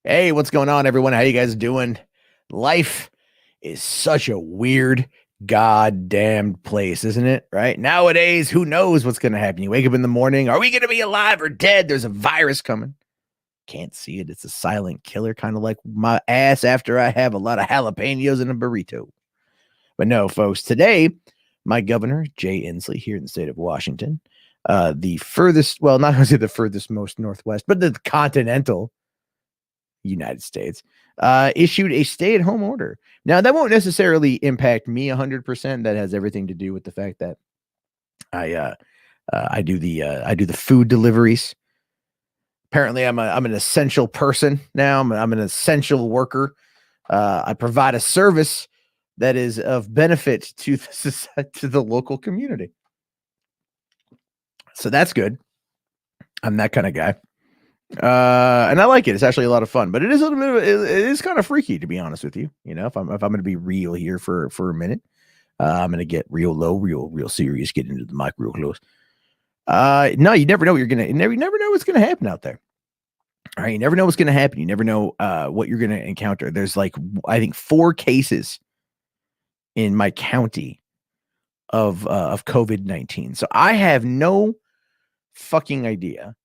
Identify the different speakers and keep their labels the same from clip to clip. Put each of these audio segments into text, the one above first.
Speaker 1: Hey, what's going on, everyone? How you guys doing? Life is such a weird goddamn place, isn't it? Right? Nowadays, who knows what's going to happen? You wake up in the morning, are we going to be alive or dead? There's a virus coming. Can't see it. It's a silent killer, kind of like my ass after I have a lot of jalapenos in a burrito. But no, folks, today, my governor, Jay Inslee, here in the state of Washington, the furthest, well, not only the furthest most northwest, but the continental United States, issued a stay-at-home order. Now, that won't necessarily impact me 100%. That has everything to do with the fact that I do the food deliveries. Apparently, I'm an essential person now. I'm an essential worker. I provide a service that is of benefit to the local community. So that's good. I'm that kind of guy. And I like it. It's actually a lot of fun, but it is a little bit. It is kind of freaky, to be honest with you. You know, if I'm going to be real here for a minute, I'm going to get real low, real serious, get into the mic real close. No, you never know what you're gonna. You never know what's going to happen out there. All right, you never know what's going to happen. You never know what you're going to encounter. There's like I think 4 cases in my county of COVID-19, so I have no fucking idea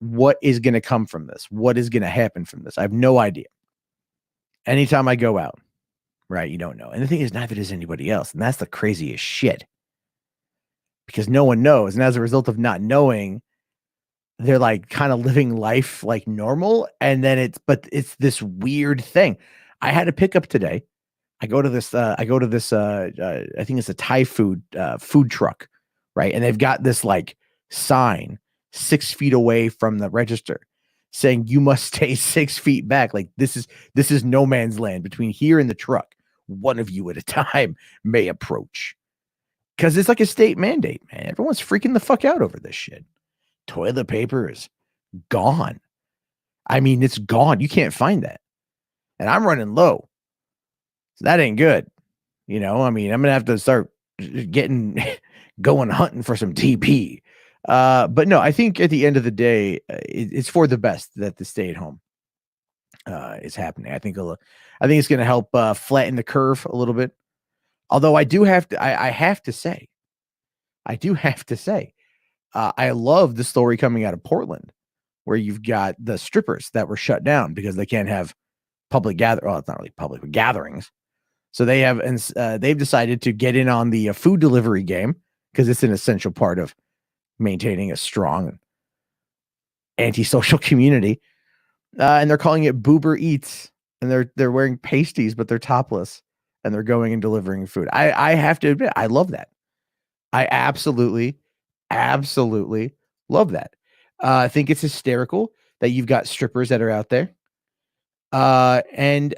Speaker 1: what is going to come from this, what is going to happen from this. I have no idea. Anytime I go out, right, you don't know. And the thing is, neither does anybody else. And that's the craziest shit, because no one knows. And as a result of not knowing, they're like kind of living life like normal. And then it's this weird thing. I had a pickup today. I go to this, I think it's a Thai food truck, right? And they've got this like sign 6 feet away from the register saying you must stay 6 feet back. Like this is no man's land between here and the truck. One of you at a time may approach. Because it's like a state mandate, man. Everyone's freaking the fuck out over this shit. Toilet paper is gone. I mean, it's gone. You can't find that. And I'm running low. So that ain't good. You know, I mean, I'm going to have to start getting going hunting for some TP. But no, I think at the end of the day, it's for the best that the stay at home is happening. I think it's going to help flatten the curve a little bit. Although I have to say, I love the story coming out of Portland, where you've got the strippers that were shut down because they can't have public gather. Well, it's not really public, but gatherings. So they've decided to get in on the food delivery game because it's an essential part of maintaining a strong antisocial community. And they're calling it Boober Eats, and they're wearing pasties, but they're topless, and they're going and delivering food. I have to admit, I love that. I absolutely love that. I think it's hysterical that you've got strippers that are out there. And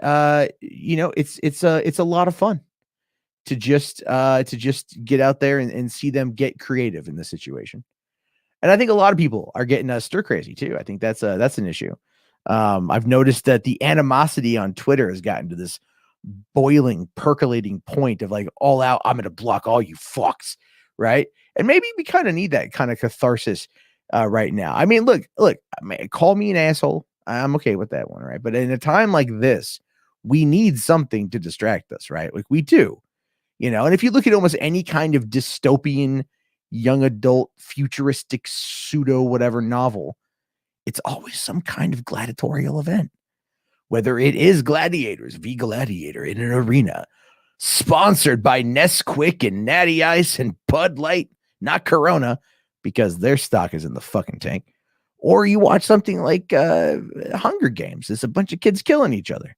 Speaker 1: you know, it's a lot of fun to just get out there and see them get creative in this situation. And I think a lot of people are getting stir crazy too. I think that's an issue. I've noticed that the animosity on Twitter has gotten to this boiling, percolating point of like all out, I'm going to block all you fucks, right? And maybe we kind of need that kind of catharsis right now. I mean, look, call me an asshole. I'm okay with that one, right? But in a time like this, we need something to distract us, right? Like we do, you know. And if you look at almost any kind of dystopian, young adult, futuristic, pseudo whatever novel, it's always some kind of gladiatorial event. Whether it is Gladiators v. Gladiator in an arena, sponsored by Nesquik and Natty Ice and Bud Light, not Corona, because their stock is in the fucking tank. Or you watch something like Hunger Games. It's a bunch of kids killing each other.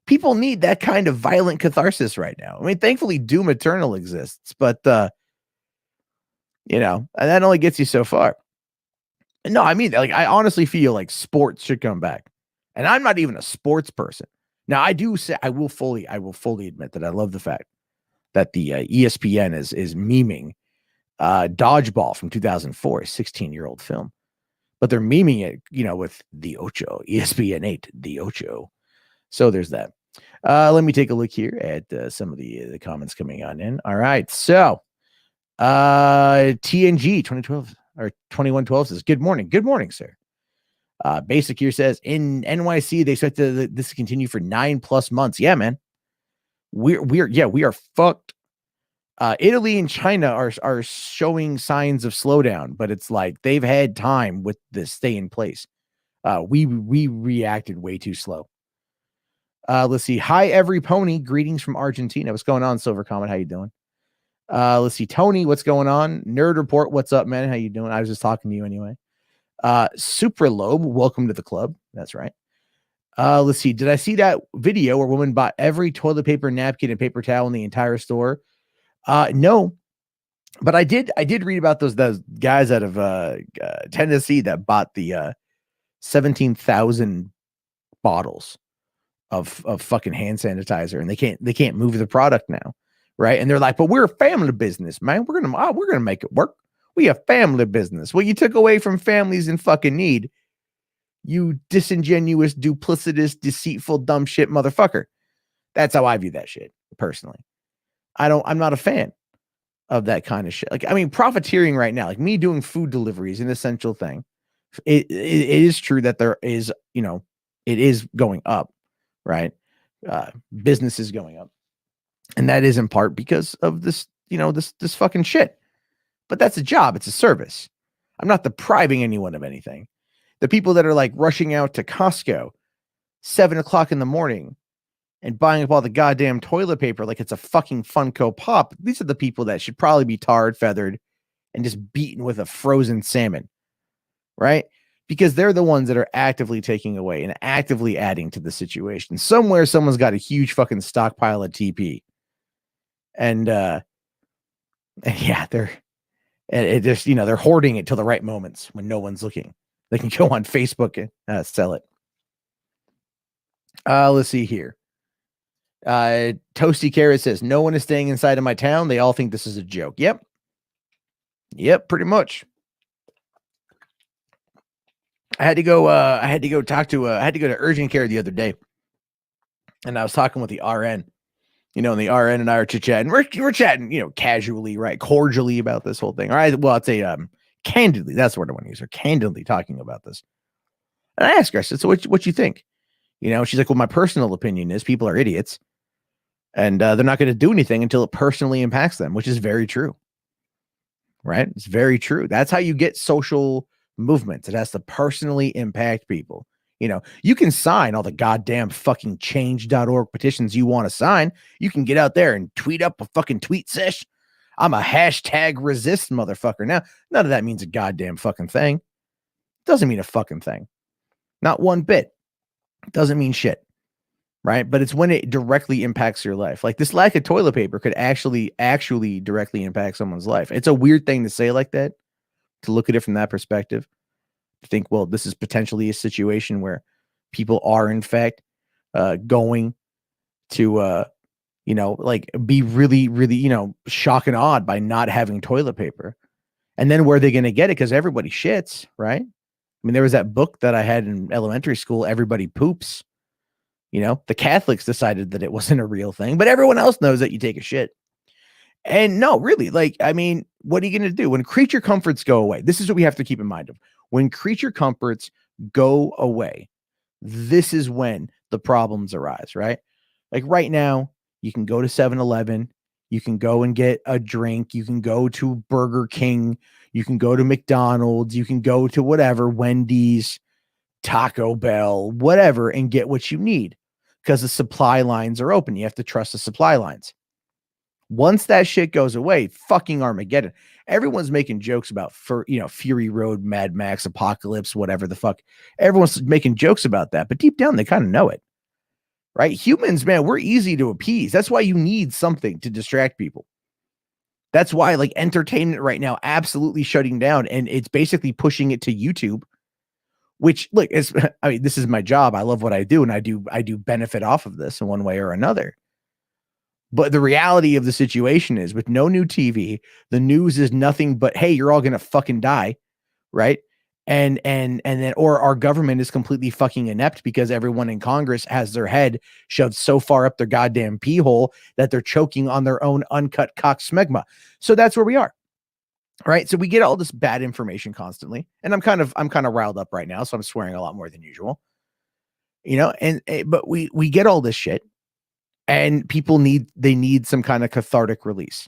Speaker 1: People need that kind of violent catharsis right now. I mean, thankfully, Doom Eternal exists, but, you know, and that only gets you so far. No, I mean, like, I honestly feel like sports should come back. And I'm not even a sports person. Now, I do say I will fully admit that I love the fact that the ESPN is memeing Dodgeball from 2004, a 16-year-old film. But they're memeing it, you know, with the Ocho, ESPN 8, the Ocho. So there's that. Let me take a look here at some of the comments coming on in. All right. So TNG 2012 or 2112 says, good morning. Good morning, sir. Basic here says in NYC they expect this to continue for 9+ months. Yeah, man. We are fucked. Italy and China are showing signs of slowdown, but it's like they've had time with this stay in place. We reacted way too slow. Let's see. Hi, every pony. Greetings from Argentina. What's going on, Silver Comet? How you doing? Let's see. Tony, what's going on? Nerd Report. What's up, man? How you doing? I was just talking to you anyway. Supralobe, welcome to the club. That's right. Let's see. Did I see that video where a woman bought every toilet paper, napkin, and paper towel in the entire store? No, but I did read about those guys out of Tennessee that bought the 17,000 bottles of fucking hand sanitizer, and they can't move the product now, right? And they're like, but we're a family business, man. We're gonna make it work. We a family business. Well, you took away from families in fucking need. You disingenuous, duplicitous, deceitful, dumb shit motherfucker. That's how I view that shit personally. I'm not a fan of that kind of shit. Like, I mean, profiteering right now, like me doing food delivery is an essential thing. It is true that there is, it is going up, right? Business is going up. And that is in part because of this, this fucking shit. But that's a job. It's a service. I'm not depriving anyone of anything. The people that are like rushing out to Costco 7:00 in the morning and buying up all the goddamn toilet paper like it's a fucking Funko Pop. These are the people that should probably be tarred, feathered, and just beaten with a frozen salmon, right? Because they're the ones that are actively taking away and actively adding to the situation. Somewhere, someone's got a huge fucking stockpile of TP. And yeah, they're hoarding it till the right moments when no one's looking. They can go on Facebook and sell it. Let's see here. Toasty Carrot says, no one is staying inside of my town. They all think this is a joke. Yep, pretty much. I had to go to urgent care the other day. And I was talking with the RN. And the RN and I are chit-chatting. We're chatting, casually, right? Cordially about this whole thing. All right. Well, I'd say candidly. That's what I want to use. Or candidly talking about this. And I asked her, I said, so what you think? She's like, well, my personal opinion is people are idiots. And they're not going to do anything until it personally impacts them, which is very true. Right? It's very true. That's how you get social movements. It has to personally impact people. You can sign all the goddamn fucking change.org petitions you want to sign. You can get out there and tweet up a fucking tweet sesh. I'm a hashtag resist motherfucker. Now, none of that means a goddamn fucking thing. It doesn't mean a fucking thing. Not one bit. It doesn't mean shit. Right? But it's when it directly impacts your life. Like this lack of toilet paper could actually directly impact someone's life. It's a weird thing to say like that, to look at it from that perspective. Think, well, this is potentially a situation where people are in fact going to be really, really, shock and awed by not having toilet paper. And then where are they going to get it? Because everybody shits, right? I mean, there was that book that I had in elementary school, Everybody Poops. The Catholics decided that it wasn't a real thing, but everyone else knows that you take a shit. And no, really, what are you going to do when creature comforts go away? This is what we have to keep in mind of. When creature comforts go away, this is when the problems arise, right? Like right now, you can go to 7-Eleven, you can go and get a drink, you can go to Burger King, you can go to McDonald's, you can go to whatever, Wendy's, Taco Bell, whatever, and get what you need because the supply lines are open. You have to trust the supply lines. Once that shit goes away, fucking Armageddon. Everyone's making jokes about Fury Road, Mad Max, Apocalypse, whatever the fuck. Everyone's making jokes about that, but deep down they kind of know it, right? Humans, man, we're easy to appease. That's why you need something to distract people. That's why entertainment right now absolutely shutting down, and it's basically pushing it to YouTube. Which, look, this is my job. I love what I do, and I do benefit off of this in one way or another. But the reality of the situation is, with no new TV, the news is nothing but, hey, you're all gonna fucking die, right? And then, or our government is completely fucking inept because everyone in Congress has their head shoved so far up their goddamn pee hole that they're choking on their own uncut cock smegma. So that's where we are. right? So we get all this bad information constantly, and I'm kind of riled up right now, so I'm swearing a lot more than usual, and but we get all this shit, and people need some kind of cathartic release.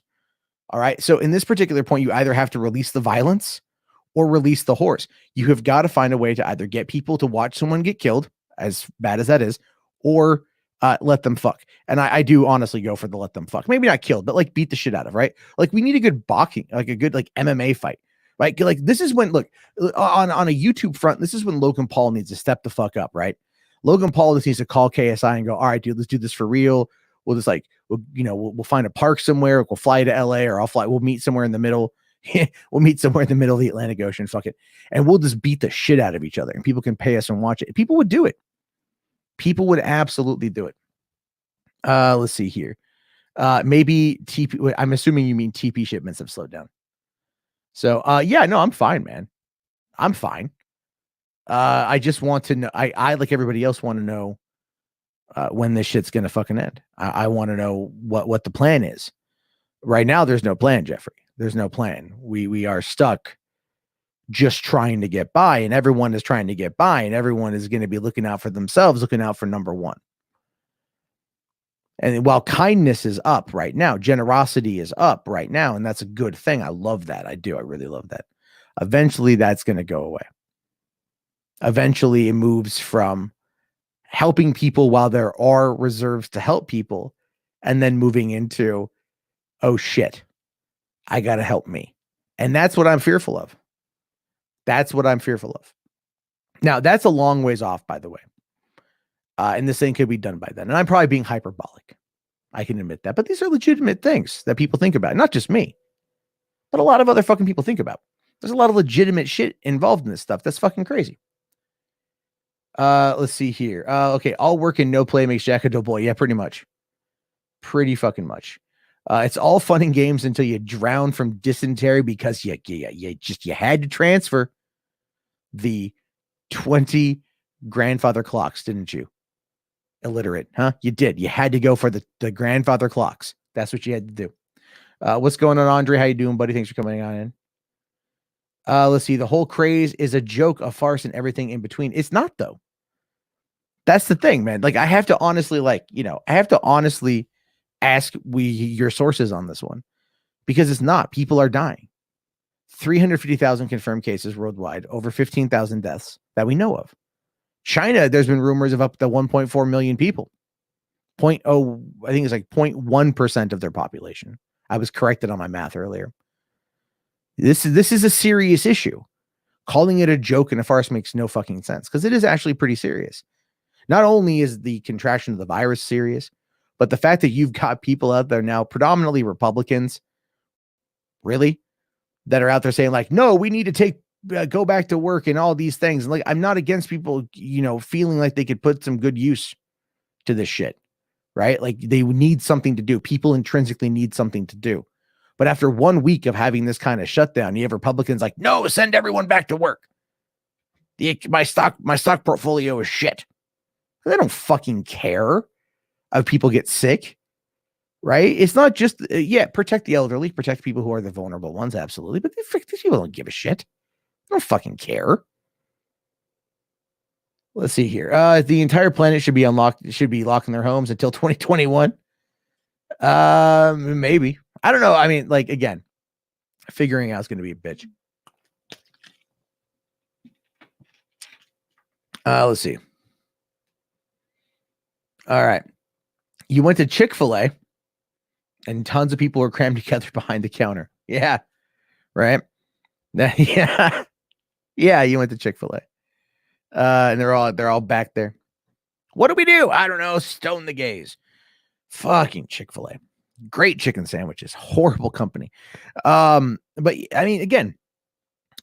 Speaker 1: All right. So in this particular point, you either have to release the violence or release the horse. You have got to find a way to either get people to watch someone get killed, as bad as that is, or let them fuck. And I do honestly go for the let them fuck. Maybe not killed, but like beat the shit out of, right? Like we need a good boxing, like a good like MMA fight, right? Like this is when, look, on a YouTube front, this is when Logan Paul needs to step the fuck up, right? Logan Paul just needs to call KSI and go, all right, dude, let's do this for real. We'll just like, we'll find a park somewhere. We'll fly to LA, or we'll meet somewhere in the middle. We'll meet somewhere in the middle of the Atlantic Ocean. Fuck it. And we'll just beat the shit out of each other, and people can pay us and watch it. People would do it. People would absolutely do it. Let's see here. Maybe TP. I'm assuming you mean TP shipments have slowed down. So, yeah, no, I'm fine, man. I'm fine. I just want to know. I like everybody else want to know when this shit's gonna fucking end. I want to know what the plan is. Right now, there's no plan, Jeffrey. There's no plan. We are stuck just trying to get by, and everyone is trying to get by, and everyone is going to be looking out for themselves, looking out for number one. And while kindness is up right now, generosity is up right now, and that's a good thing. I love that. I do. I really love that. Eventually, that's going to go away. Eventually, it moves from helping people while there are reserves to help people, and then moving into, oh shit, I got to help me. And that's what I'm fearful of. That's what I'm fearful of. Now, that's a long ways off, by the way. And this thing could be done by then. And I'm probably being hyperbolic. I can admit that. But these are legitimate things that people think about. Not just me, but a lot of other fucking people think about. There's a lot of legitimate shit involved in this stuff. That's fucking crazy. Let's see here. Okay. All work and no play makes Jack a dull boy. Yeah, pretty much. Pretty fucking much. It's all fun and games until you drown from dysentery because you had to transfer the 20 grandfather clocks, didn't you? Illiterate, huh? You did. You had to go for the grandfather clocks. That's what you had to do. What's going on, Andre? How you doing, buddy? Thanks for coming on in. Let's see. The whole craze is a joke, a farce, and everything in between. It's not, though. That's the thing, man. Like, I have to honestly, ask your sources on this one, because it's not. People are dying. 350,000 confirmed cases worldwide, over 15,000 deaths that we know of. China, there's been rumors of up to 1.4 million people. I think it's like 0.1% of their population. I was corrected on my math earlier. This is a serious issue. Calling it a joke and a farce makes no fucking sense, because it is actually pretty serious. Not only is the contraction of the virus serious, but the fact that you've got people out there now, predominantly Republicans, really, that are out there saying like, no, we need to go back to work and all these things. And like, I'm not against people, feeling like they could put some good use to this shit, right? Like they need something to do. People intrinsically need something to do. But after 1 week of having this kind of shutdown, you have Republicans like, no, send everyone back to work. My stock portfolio is shit. They don't fucking care if people get sick, right? It's not just, protect the elderly, protect people who are the vulnerable ones, absolutely. But these people don't give a shit. They don't fucking care. Let's see here. The entire planet should be unlocked, should be locked in their homes until 2021. Maybe. I don't know. I mean, like, again, figuring out is going to be a bitch. Let's see. All right. You went to Chick-fil-A and tons of people were crammed together behind the counter. Yeah. Right. Yeah. Yeah. You went to Chick-fil-A. And they're all back there. What do we do? I don't know. Stone the gays. Fucking Chick-fil-A. Great chicken sandwiches. Horrible company. But I mean, again,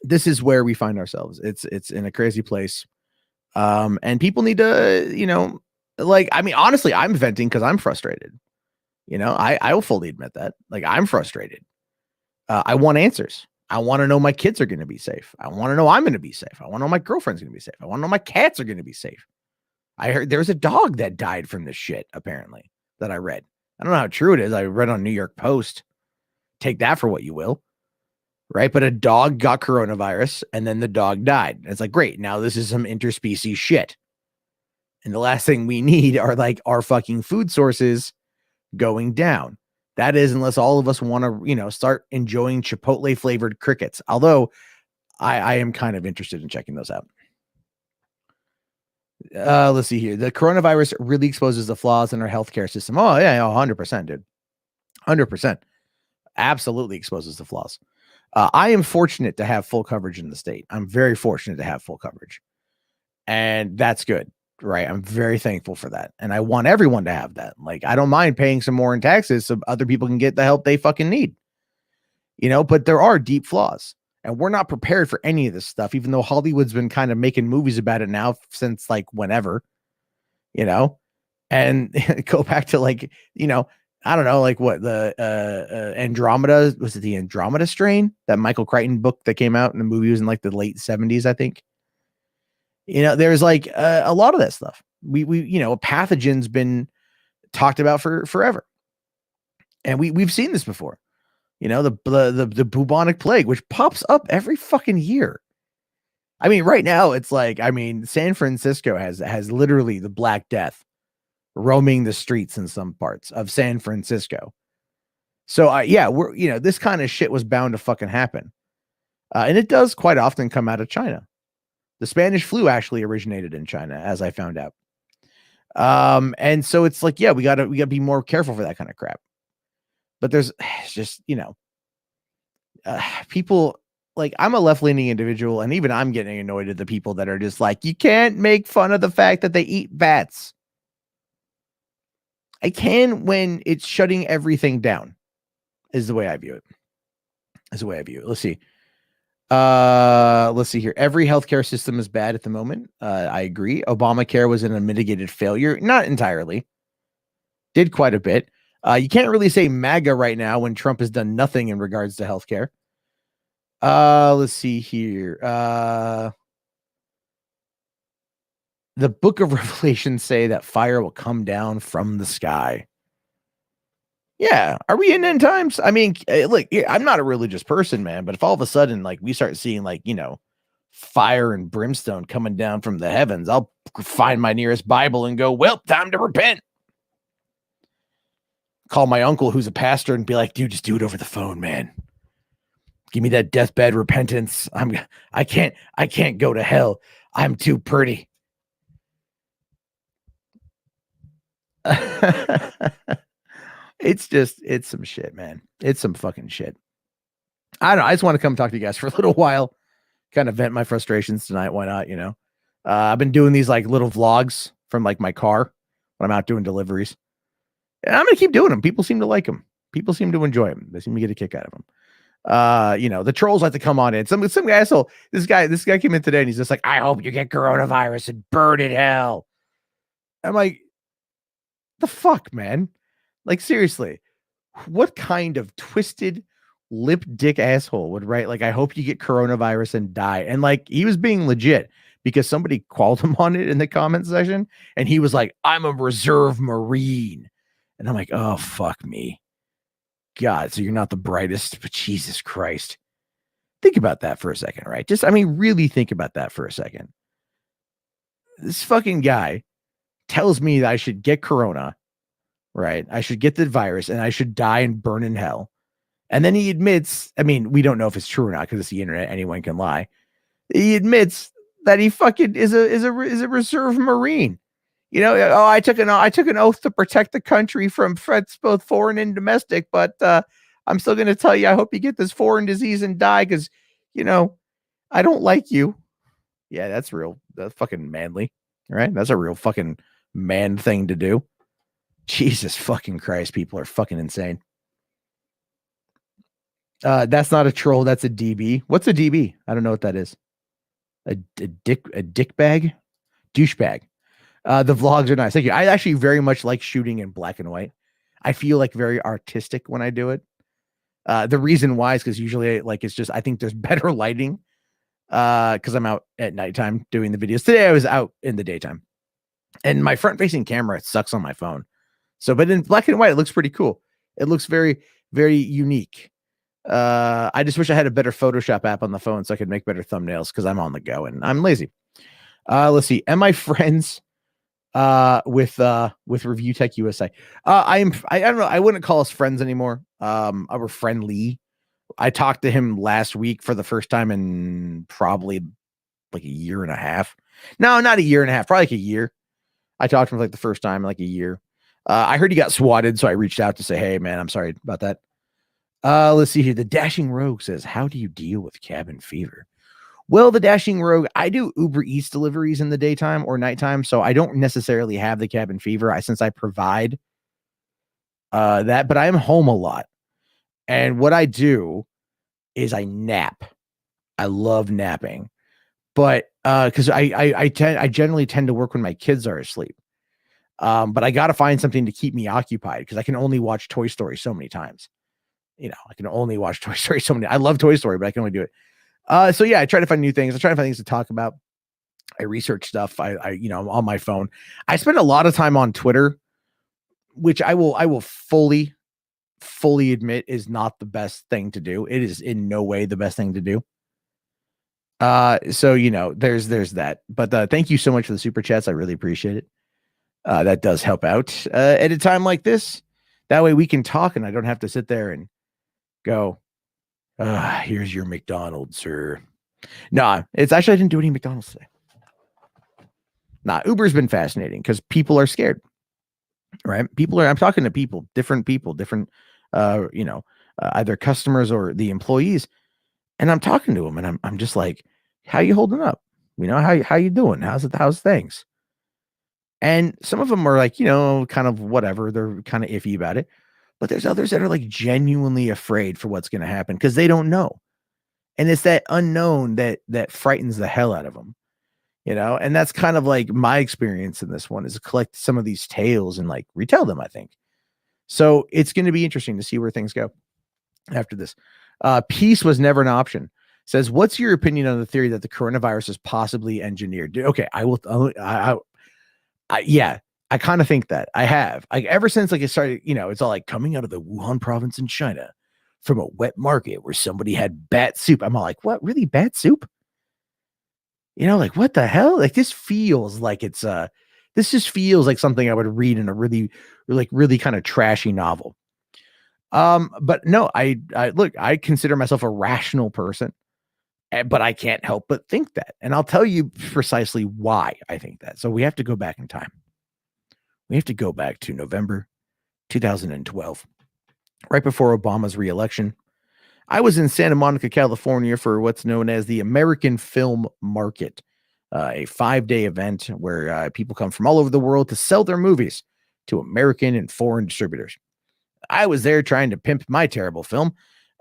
Speaker 1: this is where we find ourselves. It's in a crazy place. And people need to, I mean, honestly, I'm venting because I'm frustrated. I will fully admit that. Like, I'm frustrated. I want answers. I want to know my kids are going to be safe. I want to know I'm going to be safe. I want to know my girlfriend's going to be safe. I want to know my cats are going to be safe. I heard there's a dog that died from this shit, apparently, that I read. I don't know how true it is. I read on New York Post. Take that for what you will. right? But a dog got coronavirus and then the dog died. And it's like, great, now this is some interspecies shit. And the last thing we need are like our fucking food sources going down. That is, unless all of us want to, start enjoying Chipotle flavored crickets. Although I am kind of interested in checking those out. Let's see here. The coronavirus really exposes the flaws in our healthcare system. Oh, yeah, 100%, dude. 100%. Absolutely exposes the flaws. I am fortunate to have full coverage in the state. I'm very fortunate to have full coverage. And that's good, right? I'm very thankful for that. And I want everyone to have that. Like, I don't mind paying some more in taxes so other people can get the help they fucking need. But there are deep flaws. And we're not prepared for any of this stuff, even though Hollywood's been kind of making movies about it now since like whenever, and go back to like, I don't know, like what the Andromeda, was it the Andromeda strain, that Michael Crichton book that came out in the movie was in like the late 70s, I think. There's like a lot of that stuff. We pathogen's been talked about for forever. And we've seen this before. The bubonic plague, which pops up every fucking year. I mean, right now it's like, San Francisco has literally the Black Death roaming the streets in some parts of San Francisco. So we're, this kind of shit was bound to fucking happen. And it does quite often come out of China. The Spanish flu actually originated in China, as I found out. And so it's like, we gotta be more careful for that kind of crap. But there's just, people, like, I'm a left-leaning individual, and even I'm getting annoyed at the people that are just like, you can't make fun of the fact that they eat bats. I can when it's shutting everything down, is the way I view it. Let's see. Let's see here. Every healthcare system is bad at the moment. I agree. Obamacare was in a mitigated failure. Not entirely. Did quite a bit. You can't really say MAGA right now when Trump has done nothing in regards to healthcare. Let's see here. The book of Revelation say that fire will come down from the sky. Yeah. Are we in end times? I mean, look, I'm not a religious person, man, but if all of a sudden, like, we start seeing, like, fire and brimstone coming down from the heavens, I'll find my nearest Bible and go, well, time to repent. Call my uncle who's a pastor and be like, dude, just do it over the phone, man. Give me that deathbed repentance. I can't go to hell. I'm too pretty. It's some shit, man. It's some fucking shit. I don't know. I just want to come talk to you guys for a little while, kind of vent my frustrations tonight. Why not? I've been doing these like little vlogs from like my car when I'm out doing deliveries. And I'm going to keep doing them. People seem to like them. People seem to enjoy them. They seem to get a kick out of them. The trolls like to come on in. Some asshole. This guy came in today and he's just like, I hope you get coronavirus and burn in hell. I'm like, the fuck, man? Like, seriously, what kind of twisted lip dick asshole would write, like, I hope you get coronavirus and die? And like, he was being legit because somebody called him on it in the comment section and he was like, I'm a reserve Marine. And I'm like, oh, fuck me. God, so you're not the brightest, but Jesus Christ. Think about that for a second, right? Really think about that for a second. This fucking guy tells me that I should get corona, right? I should get the virus and I should die and burn in hell. And then he admits, we don't know if it's true or not because it's the internet, anyone can lie. He admits that he fucking is a reserve Marine. I took an oath to protect the country from threats, both foreign and domestic, but I'm still going to tell you, I hope you get this foreign disease and die because, I don't like you. Yeah, that's real. That's fucking manly, right? That's a real fucking man thing to do. Jesus fucking Christ, people are fucking insane. That's not a troll. That's a DB. What's a DB? I don't know what that is. A dick bag? Douchebag. The vlogs are nice. Thank you. I actually very much like shooting in black and white. I feel like very artistic when I do it. The reason why is because usually I think there's better lighting because I'm out at nighttime doing the videos. Today I was out in the daytime and my front facing camera sucks on my phone. So, but in black and white, it looks pretty cool. It looks very, very unique. I just wish I had a better Photoshop app on the phone so I could make better thumbnails because I'm on the go and I'm lazy. Let's see. Am I friends with Review Tech USA? I don't know. I wouldn't call us friends anymore. We're friendly. I talked to him last week for the first time in probably like a year and a half. No, not a year and a half, probably like a year. I talked to him like the first time in like a year. I heard he got swatted, so I reached out to say, hey man, I'm sorry about that. Let's see here. The Dashing Rogue says, how do you deal with cabin fever? Well, the Dashing Rogue, I do Uber Eats deliveries in the daytime or nighttime, so I don't necessarily have the cabin fever since I provide that, but I am home a lot. And what I do is I nap. I love napping. But because I generally tend to work when my kids are asleep. But I gotta find something to keep me occupied because I can only watch Toy Story so many times. I can only watch Toy Story so many. I love Toy Story, but I can only do it. So yeah, I try to find new things. I try to find things to talk about. I research stuff. I'm on my phone. I spend a lot of time on Twitter, which I will fully admit is not the best thing to do. It is in no way the best thing to do. So there's that. But thank you so much for the super chats. I really appreciate it. That does help out at a time like this. That way we can talk and I don't have to sit there and go, here's your McDonald's, sir. Nah, it's actually I didn't do any McDonald's today. Nah, Uber's been fascinating because people are scared. Right? I'm talking to people, different either customers or the employees. And I'm talking to them and I'm just like, how you holding up? How you doing? How's things? And some of them are like, kind of whatever. They're kind of iffy about it. But there's others that are like genuinely afraid for what's going to happen because they don't know. And it's that unknown that frightens the hell out of them. And that's kind of like my experience in this one is to collect some of these tales and like retell them, I think. So it's going to be interesting to see where things go after this. Peace was never an option. Says, what's your opinion on the theory that the coronavirus is possibly engineered? Okay, I will. Yeah, I kind of think that I have. Ever since it started, it's all like coming out of the Wuhan province in China from a wet market where somebody had bat soup. I'm all like, what? Really, bat soup? Like what the hell? Like this feels like it's this just feels like something I would read in a really kind of trashy novel. But no, I look, I consider myself a rational person, but I can't help but think that. And I'll tell you precisely why I think that. So we have to go back in time. We have to go back to November 2012, right before Obama's reelection. I was in Santa Monica, California for what's known as the American Film Market, a 5-day event where people come from all over the world to sell their movies to American and foreign distributors. I was there trying to pimp my terrible film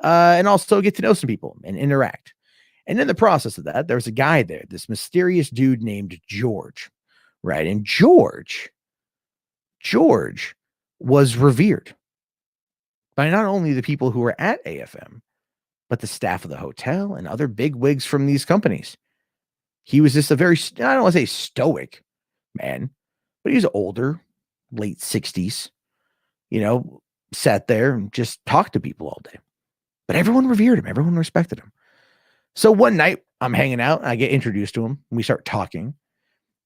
Speaker 1: and also get to know some people and interact. And in the process of that, there was a guy there, this mysterious dude named George, right? And George was revered by not only the people who were at AFM, but the staff of the hotel and other big wigs from these companies. He was just I don't want to say stoic man, but he was older, late 60s, sat there and just talked to people all day. But everyone revered him. Everyone respected him. So one night I'm hanging out and I get introduced to him and we start talking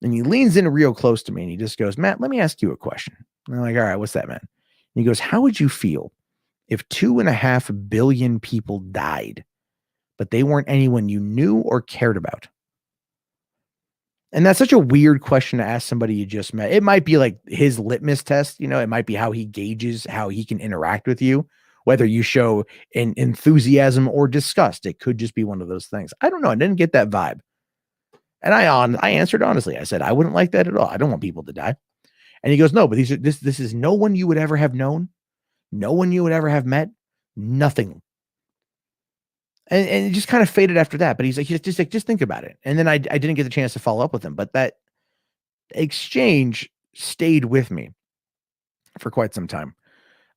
Speaker 1: and he leans in real close to me and he just goes, Matt, let me ask you a question. And I'm like, all right, what's that, man? And he goes, how would you feel if 2.5 billion people died, but they weren't anyone you knew or cared about? And that's such a weird question to ask somebody you just met. It might be like his litmus test, it might be how he gauges how he can interact with you, whether you show an enthusiasm or disgust. It could just be one of those things. I don't know. I didn't get that vibe. And I answered honestly. I said, I wouldn't like that at all. I don't want people to die. And he goes, no, but this is no one you would ever have known. No one you would ever have met. Nothing. And it just kind of faded after that. But he's like, just think about it. And then I didn't get the chance to follow up with him. But that exchange stayed with me for quite some time.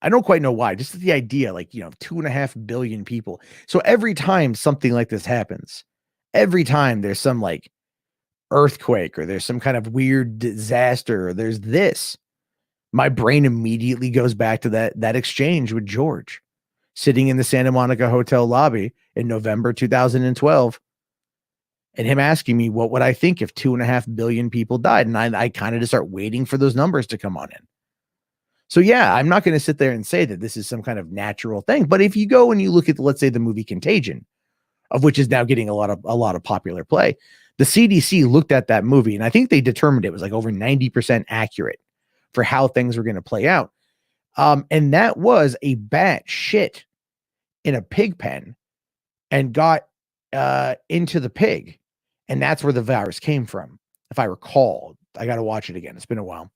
Speaker 1: I don't quite know why. Just the idea, 2.5 billion people. So every time something like this happens, every time there's some earthquake or there's some kind of weird disaster or there's this, my brain immediately goes back to that exchange with George. sitting in the Santa Monica hotel lobby in November 2012 and him asking me what would I think if 2.5 billion people died. And I kind of just start waiting for those numbers to come on in. So yeah, I'm not going to sit there and say that this is some kind of natural thing. But if you go and you look at, let's say, the movie Contagion, of which is now getting a lot of popular play, the CDC looked at that movie and I think they determined it was like over 90% accurate for how things were going to play out. And that was a bat shit in a pig pen and got into the pig. And that's where the virus came from. If I recall, I got to watch it again. It's been a while,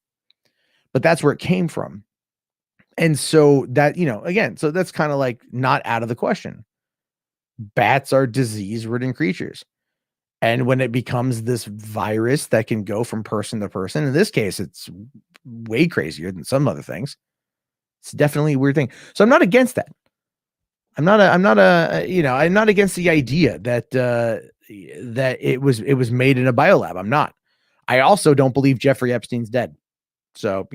Speaker 1: but that's where it came from. And so that, again, so that's kind of like not out of the question. Bats are disease-ridden creatures. And when it becomes this virus that can go from person to person, in this case, it's way crazier than some other things. It's definitely a weird thing. So I'm not against that. I'm not against the idea that that it was made in a biolab. I'm not. I also don't believe Jeffrey Epstein's dead. So,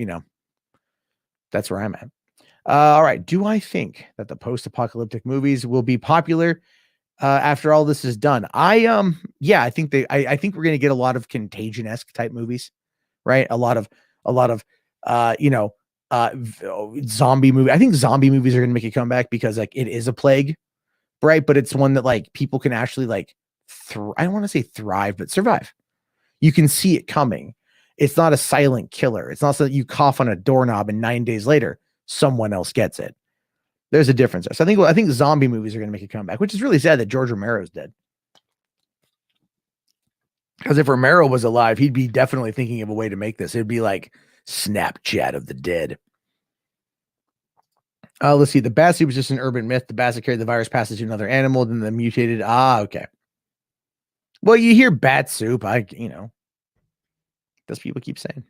Speaker 1: that's where I'm at. All right. Do I think that the post-apocalyptic movies will be popular after all this is done? I think I think we're going to get a lot of Contagion-esque type movies, right? A lot of zombie movie. I think zombie movies are going to make a comeback because like it is a plague, right? But it's one that like people can actually like I don't want to say thrive, but survive. You can see it coming. It's not a silent killer. It's not so that you cough on a doorknob and 9 days later someone else gets it. There's a difference. So I think zombie movies are going to make a comeback, which is really sad that George Romero's dead. Because if Romero was alive, he'd be definitely thinking of a way to make this. It'd be like Snapchat of the dead. Let's see. The bat suit was just an urban myth. The bats that carried the virus passed it to another animal, then the mutated. Okay. Well, you hear bat soup. Those people keep saying.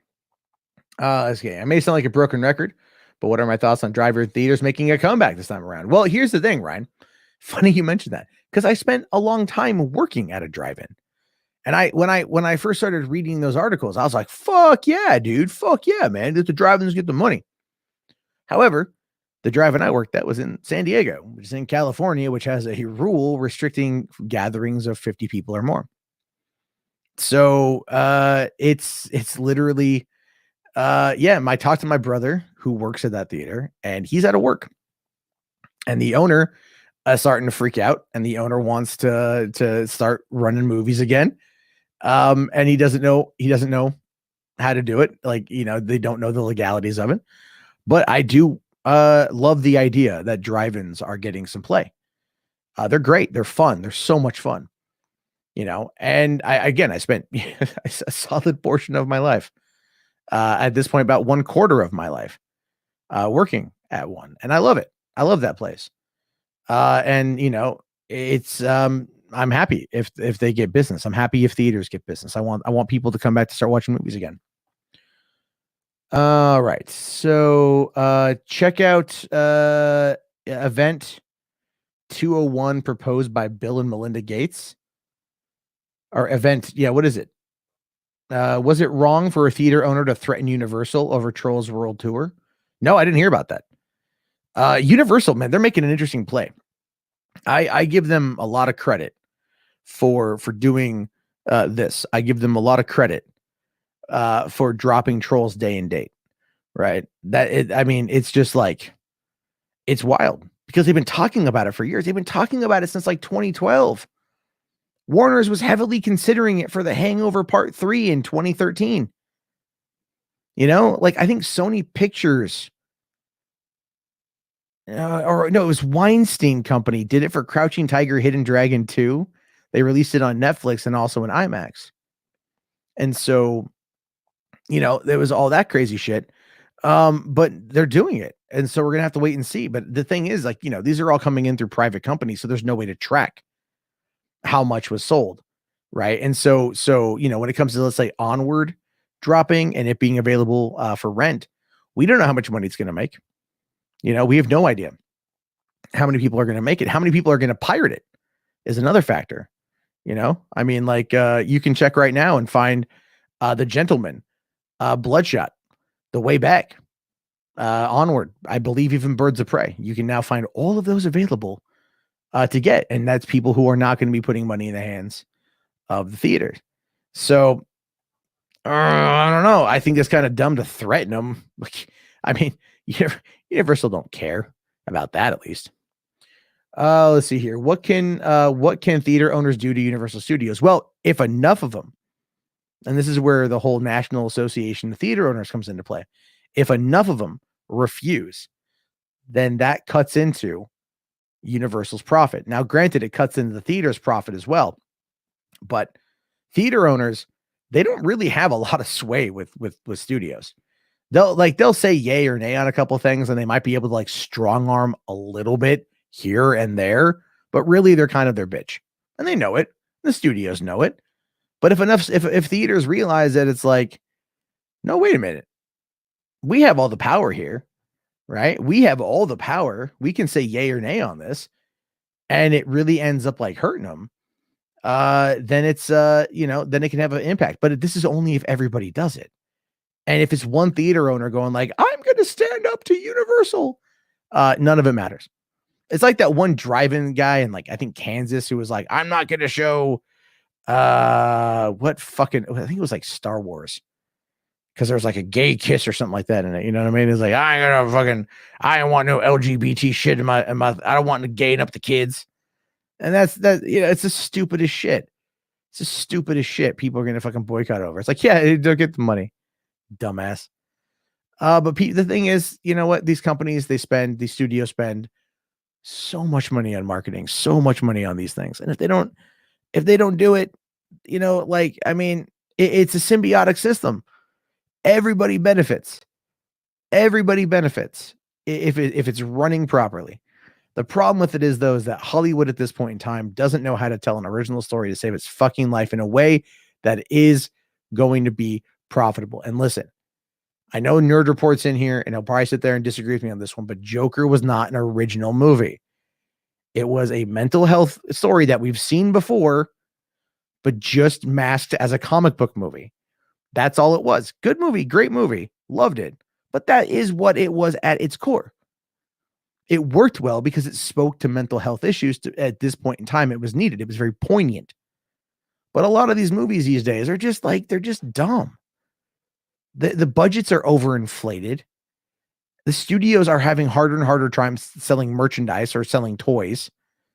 Speaker 1: Okay. I may sound like a broken record, but what are my thoughts on drive-in theaters making a comeback this time around? Well, here's the thing, Ryan. Funny you mentioned that because I spent a long time working at a drive-in. And when I first started reading those articles, I was like, fuck yeah, dude. Fuck yeah, man. The drive-ins get the money. However, the drive-in I worked at was in San Diego, which is in California, which has a rule restricting gatherings of 50 people or more. So it's literally I talked to my brother who works at that theater and he's out of work. And the owner is starting to freak out, and the owner wants to start running movies again. And he doesn't know how to do it. Like, they don't know the legalities of it. But I do love the idea that drive-ins are getting some play. They're great. They're fun. They're so much fun. And I spent a solid portion of my life, at this point, about 1/4 of my life, working at one. And I love it. I love that place. And it's, I'm happy if they get business. I'm happy if theaters get business. I want people to come back to start watching movies again. All right. So, check out, event 201 proposed by Bill and Melinda Gates. Or event. Yeah. What is it? Was it wrong for a theater owner to threaten Universal over Trolls World Tour? No, I didn't hear about that. Universal, man, they're making an interesting play. I give them a lot of credit for doing this. I give them a lot of credit for dropping Trolls day and date. Right? It's just like, it's wild because they've been talking about it for years. They've been talking about it since like 2012. Warner's was heavily considering it for The Hangover Part 3 in 2013. I think Sony Pictures, it was Weinstein Company did it for Crouching Tiger, Hidden Dragon 2. They released it on Netflix and also in IMAX. And so, there was all that crazy shit. But they're doing it. And so we're going to have to wait and see. But the thing is, like, these are all coming in through private companies. So there's no way to track how much was sold. Right. And so, when it comes to, let's say, Onward dropping and it being available for rent, we don't know how much money it's going to make. We have no idea how many people are going to make it. How many people are going to pirate it is another factor. You can check right now and find The Gentleman, Bloodshot, The Way Back. Onward, I believe even Birds of Prey. You can now find all of those available to get, and that's people who are not going to be putting money in the hands of the theaters. So I don't know. I think it's kind of dumb to threaten them. Like, I mean, Universal don't care about that, at least. Let's see here. What can theater owners do to Universal Studios? Well, if enough of them, and this is where the whole National Association of Theater Owners comes into play. If enough of them refuse, then that cuts into Universal's profit. Now, granted, it cuts into the theater's profit as well, but theater owners, they don't really have a lot of sway with studios. They'll say yay or nay on a couple things, and they might be able to like strong arm a little bit here and there, but really they're kind of their bitch, and they know it. The studios know it. But if theaters realize that it's like, no, wait a minute, we have all the power here, right? We have all the power. We can say yay or nay on this, and it really ends up like hurting them. Then it's then it can have an impact. But this is only if everybody does it. And if it's one theater owner going like, I'm going to stand up to Universal, none of it matters. It's like that one drive-in guy in like, I think Kansas, who was like, I'm not going to show I think it was like Star Wars, because there was like a gay kiss or something like that in it. You know what I mean? It's like, I don't want no LGBT shit in my, I don't want to gain up the kids. And that's it's the stupidest shit. It's the stupidest shit people are going to fucking boycott over. It's like, yeah, they'll get the money, dumbass. But the thing is, you know what? These companies, these studios spend so much money on marketing, so much money on these things. And if they don't do it, I mean, it's a symbiotic system. Everybody benefits. Everybody benefits if it's running properly. The problem with it is, though, is that Hollywood at this point in time doesn't know how to tell an original story to save its fucking life in a way that is going to be profitable. And listen, I know Nerd Report's in here, and he'll probably sit there and disagree with me on this one, but Joker was not an original movie. It was a mental health story that we've seen before, but just masked as a comic book movie. That's all it was. Good movie, great movie, loved it. But that is what it was at its core. It worked well because it spoke to mental health issues at this point in time. It was needed. It was very poignant. But a lot of these movies these days are just like, they're just dumb. The budgets are overinflated. The studios are having harder and harder times selling merchandise or selling toys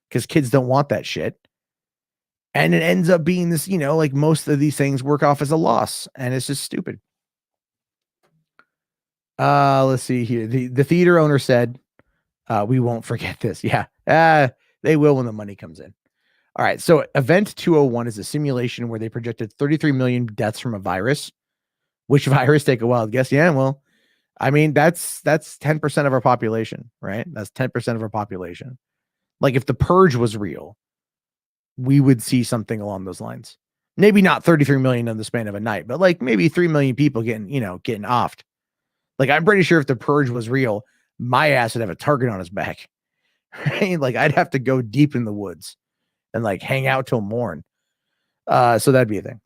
Speaker 1: because kids don't want that shit. And it ends up being this, like most of these things work off as a loss, and it's just stupid. Let's see here. The theater owner said, we won't forget this. Yeah. They will when the money comes in. All right. So Event 201 is a simulation where they projected 33 million deaths from a virus. Which virus? Take a wild guess. Yeah. Well, I mean, that's 10% of our population, right? That's 10% of our population. Like if the purge was real, we would see something along those lines. Maybe not 33 million in the span of a night, but like maybe 3 million people getting offed. Like I'm pretty sure if the purge was real, my ass would have a target on his back. Right? Like I'd have to go deep in the woods and like hang out till morn. So that'd be a thing.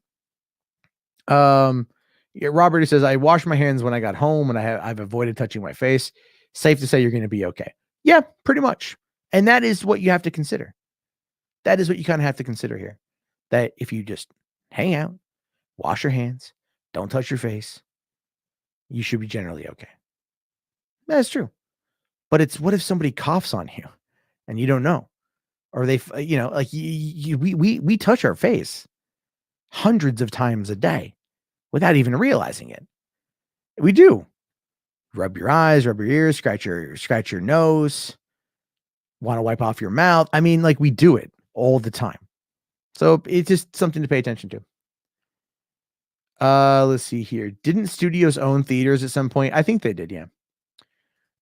Speaker 1: Yeah, Robert says, I washed my hands when I got home and I've avoided touching my face. Safe to say you're going to be okay. Yeah, pretty much. And that is what you have to consider. That is what you kind of have to consider here. That if you just hang out, wash your hands, don't touch your face, you should be generally okay. That's true. But it's what if somebody coughs on you and you don't know? Or they, like we touch our face hundreds of times a day without even realizing it. We do. Rub your eyes, rub your ears, scratch your nose, want to wipe off your mouth. I mean, like we do it all the time. So it's just something to pay attention to. Let's see here. Didn't studios own theaters at some point? I think they did, yeah.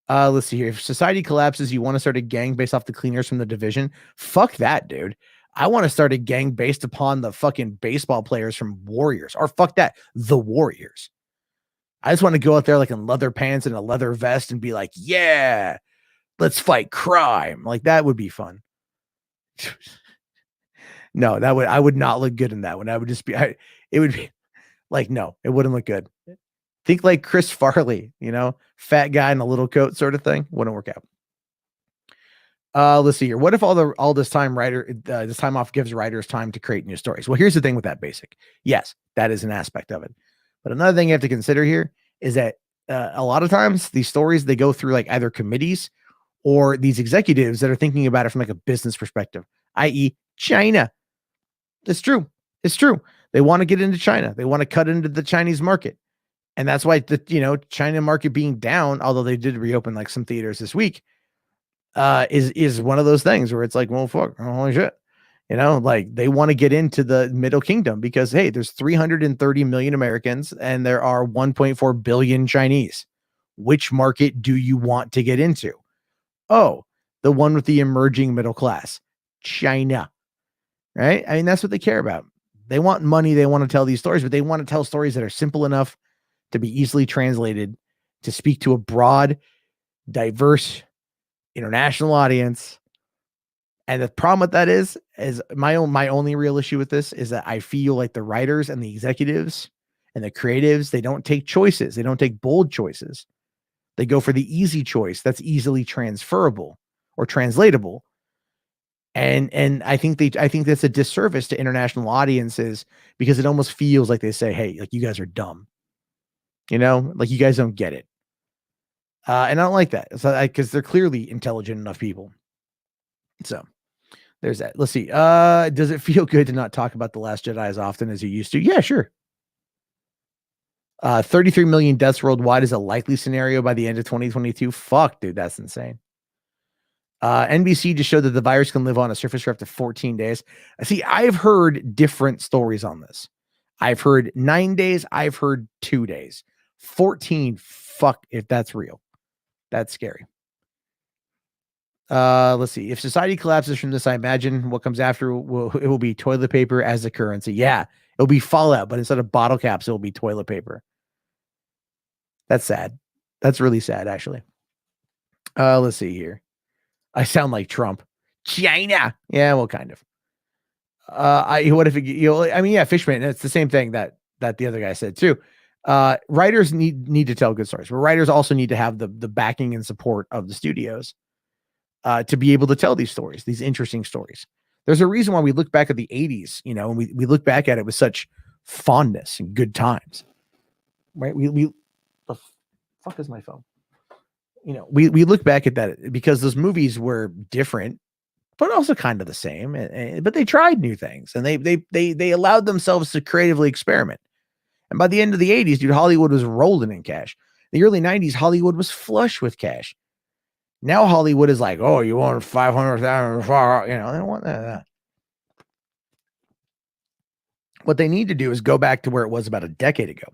Speaker 1: Let's see here. If society collapses, you want to start a gang based off the cleaners from The Division? Fuck that, dude. I want to start a gang based upon the fucking baseball players from Warriors, or fuck that, the Warriors. I just want to go out there like in leather pants and a leather vest and be like, yeah, let's fight crime. Like that would be fun. No, I would not look good in that one. I would just be, it would be like, no, it wouldn't look good. Think like Chris Farley, fat guy in a little coat sort of thing. Wouldn't work out. Let's see here. What if all this time this time off gives writers time to create new stories? Well, here's the thing with that basic. Yes, that is an aspect of it. But another thing you have to consider here is that a lot of times these stories, they go through like either committees or these executives that are thinking about it from like a business perspective, i.e. China. It's true. It's true. They want to get into China. They want to cut into the Chinese market. And that's why China market being down, although they did reopen like some theaters this week, is one of those things where it's like, well, fuck, holy shit. Like they want to get into the middle kingdom because, hey, there's 330 million Americans and there are 1.4 billion Chinese. Which market do you want to get into? Oh, the one with the emerging middle class, China, right? I mean, that's what they care about. They want money. They want to tell these stories, but they want to tell stories that are simple enough to be easily translated, to speak to a broad, diverse, international audience. And the problem with that is my only real issue with this is that I feel like the writers and the executives and the creatives, they don't take choices. They don't take bold choices. They go for the easy choice that's easily transferable or translatable. And I think that's a disservice to international audiences because it almost feels like they say, hey, like you guys are dumb. Like you guys don't get it. And I don't like that. Because they're clearly intelligent enough people. So there's that. Let's see. Does it feel good to not talk about The Last Jedi as often as you used to? Yeah, sure. 33 million deaths worldwide is a likely scenario by the end of 2022. Fuck, dude, that's insane. NBC just showed that the virus can live on a surface for up to 14 days. See, I've heard different stories on this. I've heard 9 days. I've heard 2 days. 14, fuck, if that's real. That's scary. Let's see. If society collapses from this, I imagine what comes after it will be toilet paper as the currency. Yeah, it'll be Fallout, but instead of bottle caps, it'll be toilet paper. That's sad. That's really sad, actually. Let's see here. I sound like Trump. China. Yeah, well, kind of. What if yeah, Fishman. It's the same thing that the other guy said too. Writers need to tell good stories, but writers also need to have the backing and support of the studios to be able to tell these stories, these interesting stories. There's a reason why we look back at the 80s, and we look back at it with such fondness and good times, right? The fuck is my phone? We look back at that because those movies were different, but also kind of the same. But they tried new things and they allowed themselves to creatively experiment. And by the end of the 80s, dude, Hollywood was rolling in cash. The early 90s, Hollywood was flush with cash. Now Hollywood is like, oh, you want 500,000? They don't want that. What they need to do is go back to where it was about a decade ago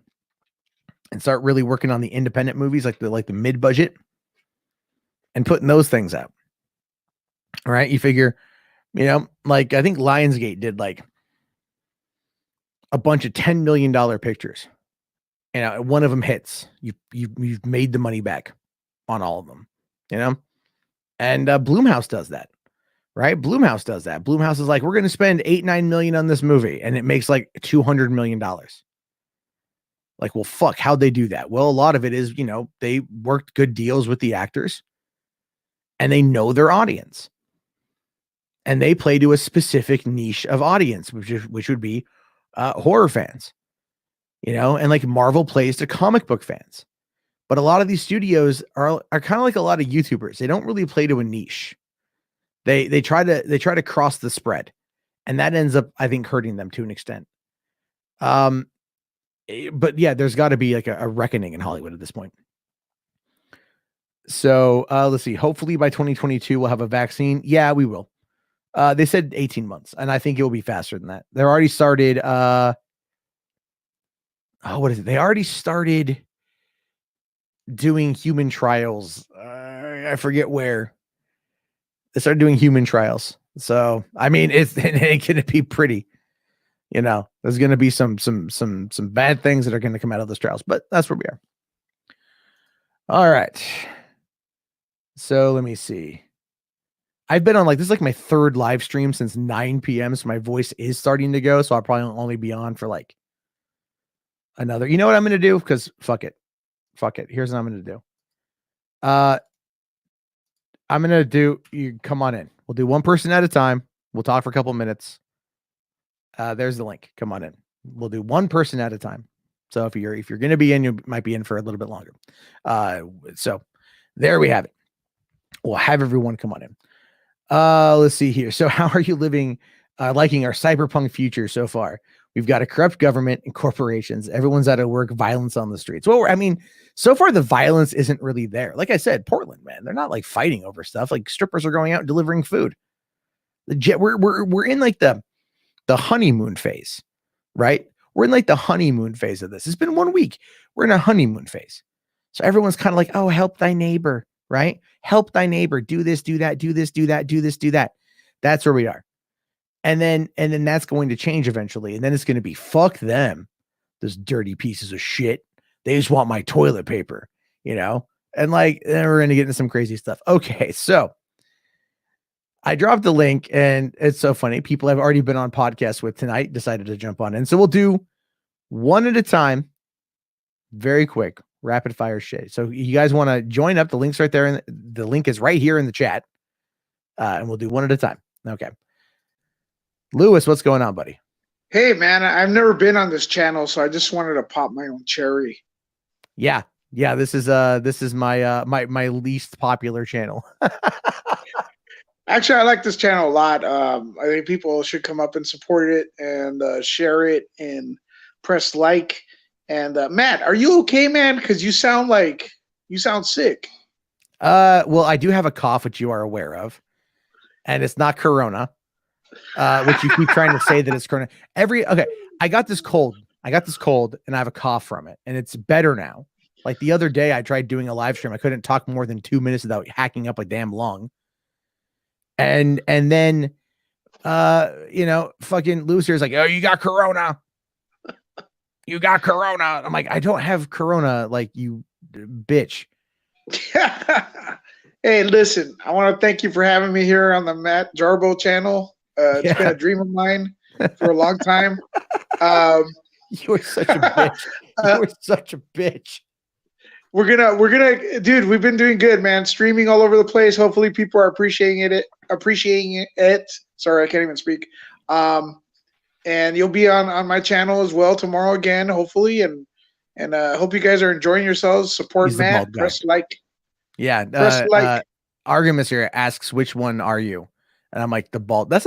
Speaker 1: and start really working on the independent movies, like the mid-budget, and putting those things out. All right, you figure, like I think Lionsgate did like a bunch of $10 million pictures. One of them hits. You've made the money back on all of them. And Blumhouse does that, right? Blumhouse does that. Blumhouse is like, we're going to spend $8-9 million on this movie, and it makes like $200 million. Like, well, fuck, how'd they do that? Well, a lot of it is, they worked good deals with the actors, and they know their audience, and they play to a specific niche of audience, which would be horror fans, and like Marvel plays to comic book fans. But a lot of these studios are kind of like a lot of YouTubers. They don't really play to a niche. They try to cross the spread, and that ends up, I think, hurting them to an extent. But yeah, there's got to be like a reckoning in Hollywood at this point. So let's see. Hopefully by 2022 we'll have a vaccine. Yeah, we will. They said 18 months, and I think it will be faster than that. They're already started. What is it? They already started doing human trials. I forget where. They started doing human trials. So I mean, it's going to be pretty. There's going to be some bad things that are going to come out of those trials, but that's where we are. All right. So let me see. I've been on this is like my third live stream since 9 p.m. So my voice is starting to go. So I'll probably only be on for like another, you know what I'm going to do? Because fuck it. Fuck it. Here's what I'm gonna do. I'm gonna do. You come on in. We'll do one person at a time. We'll talk for a couple minutes. There's the link. Come on in. We'll do one person at a time. So if you're gonna be in, you might be in for a little bit longer. So there we have it. We'll have everyone come on in. Let's see here. So how are you living, liking our cyberpunk future so far? We've got a corrupt government and corporations. Everyone's out of work, violence on the streets. Well, I mean, so far the violence isn't really there. Like I said, Portland, man, they're not like fighting over stuff. Like strippers are going out and delivering food. We're in like the honeymoon phase, right? We're in like the honeymoon phase of this. It's been 1 week. We're in a honeymoon phase. So everyone's kind of like, oh, help thy neighbor, right? Help thy neighbor. Do this, do that, do this, do that, do this, do that. That's where we are. And then that's going to change eventually. And then it's going to be fuck them, those dirty pieces of shit. They just want my toilet paper, you know? And like, then we're going to get into some crazy stuff. Okay. So I dropped the link and it's so funny. People I've already been on podcasts with tonight decided to jump on in. So we'll do one at a time. Very quick, rapid fire shit. So you guys want to join up, the link's right there. And the link is right here in the chat. And we'll do one at a time. Okay. Lewis, what's going on, buddy?
Speaker 2: Hey, man, I've never been on this channel, so I just wanted to pop my own cherry.
Speaker 1: Yeah. This is my my least popular channel.
Speaker 2: Actually, I like this channel a lot. I think people should come up and support it and share it and press like. And Matt, are you okay, man? Because you sound sick.
Speaker 1: Well, I do have a cough, which you are aware of, and it's not Corona. Which you keep trying to say that it's Corona. Okay, I got this cold, and I have a cough from it, and it's better now. Like the other day, I tried doing a live stream. I couldn't talk more than 2 minutes without hacking up a damn lung. And then, fucking Lewis here's like, oh, you got Corona. You got Corona. I'm like, I don't have Corona, like you bitch.
Speaker 2: Hey, listen, I want to thank you for having me here on the Matt Jarbo channel. It's been a dream of mine for a long time.
Speaker 1: You're such a bitch. You're such a bitch.
Speaker 2: We're gonna, dude. We've been doing good, man. Streaming all over the place. Hopefully, people are appreciating it. Sorry, I can't even speak. And you'll be on my channel as well tomorrow again, hopefully. And hope you guys are enjoying yourselves. Support Matt. Press like.
Speaker 1: Yeah. Press like. Artemis here asks, which one are you? And I'm like, the bald. That's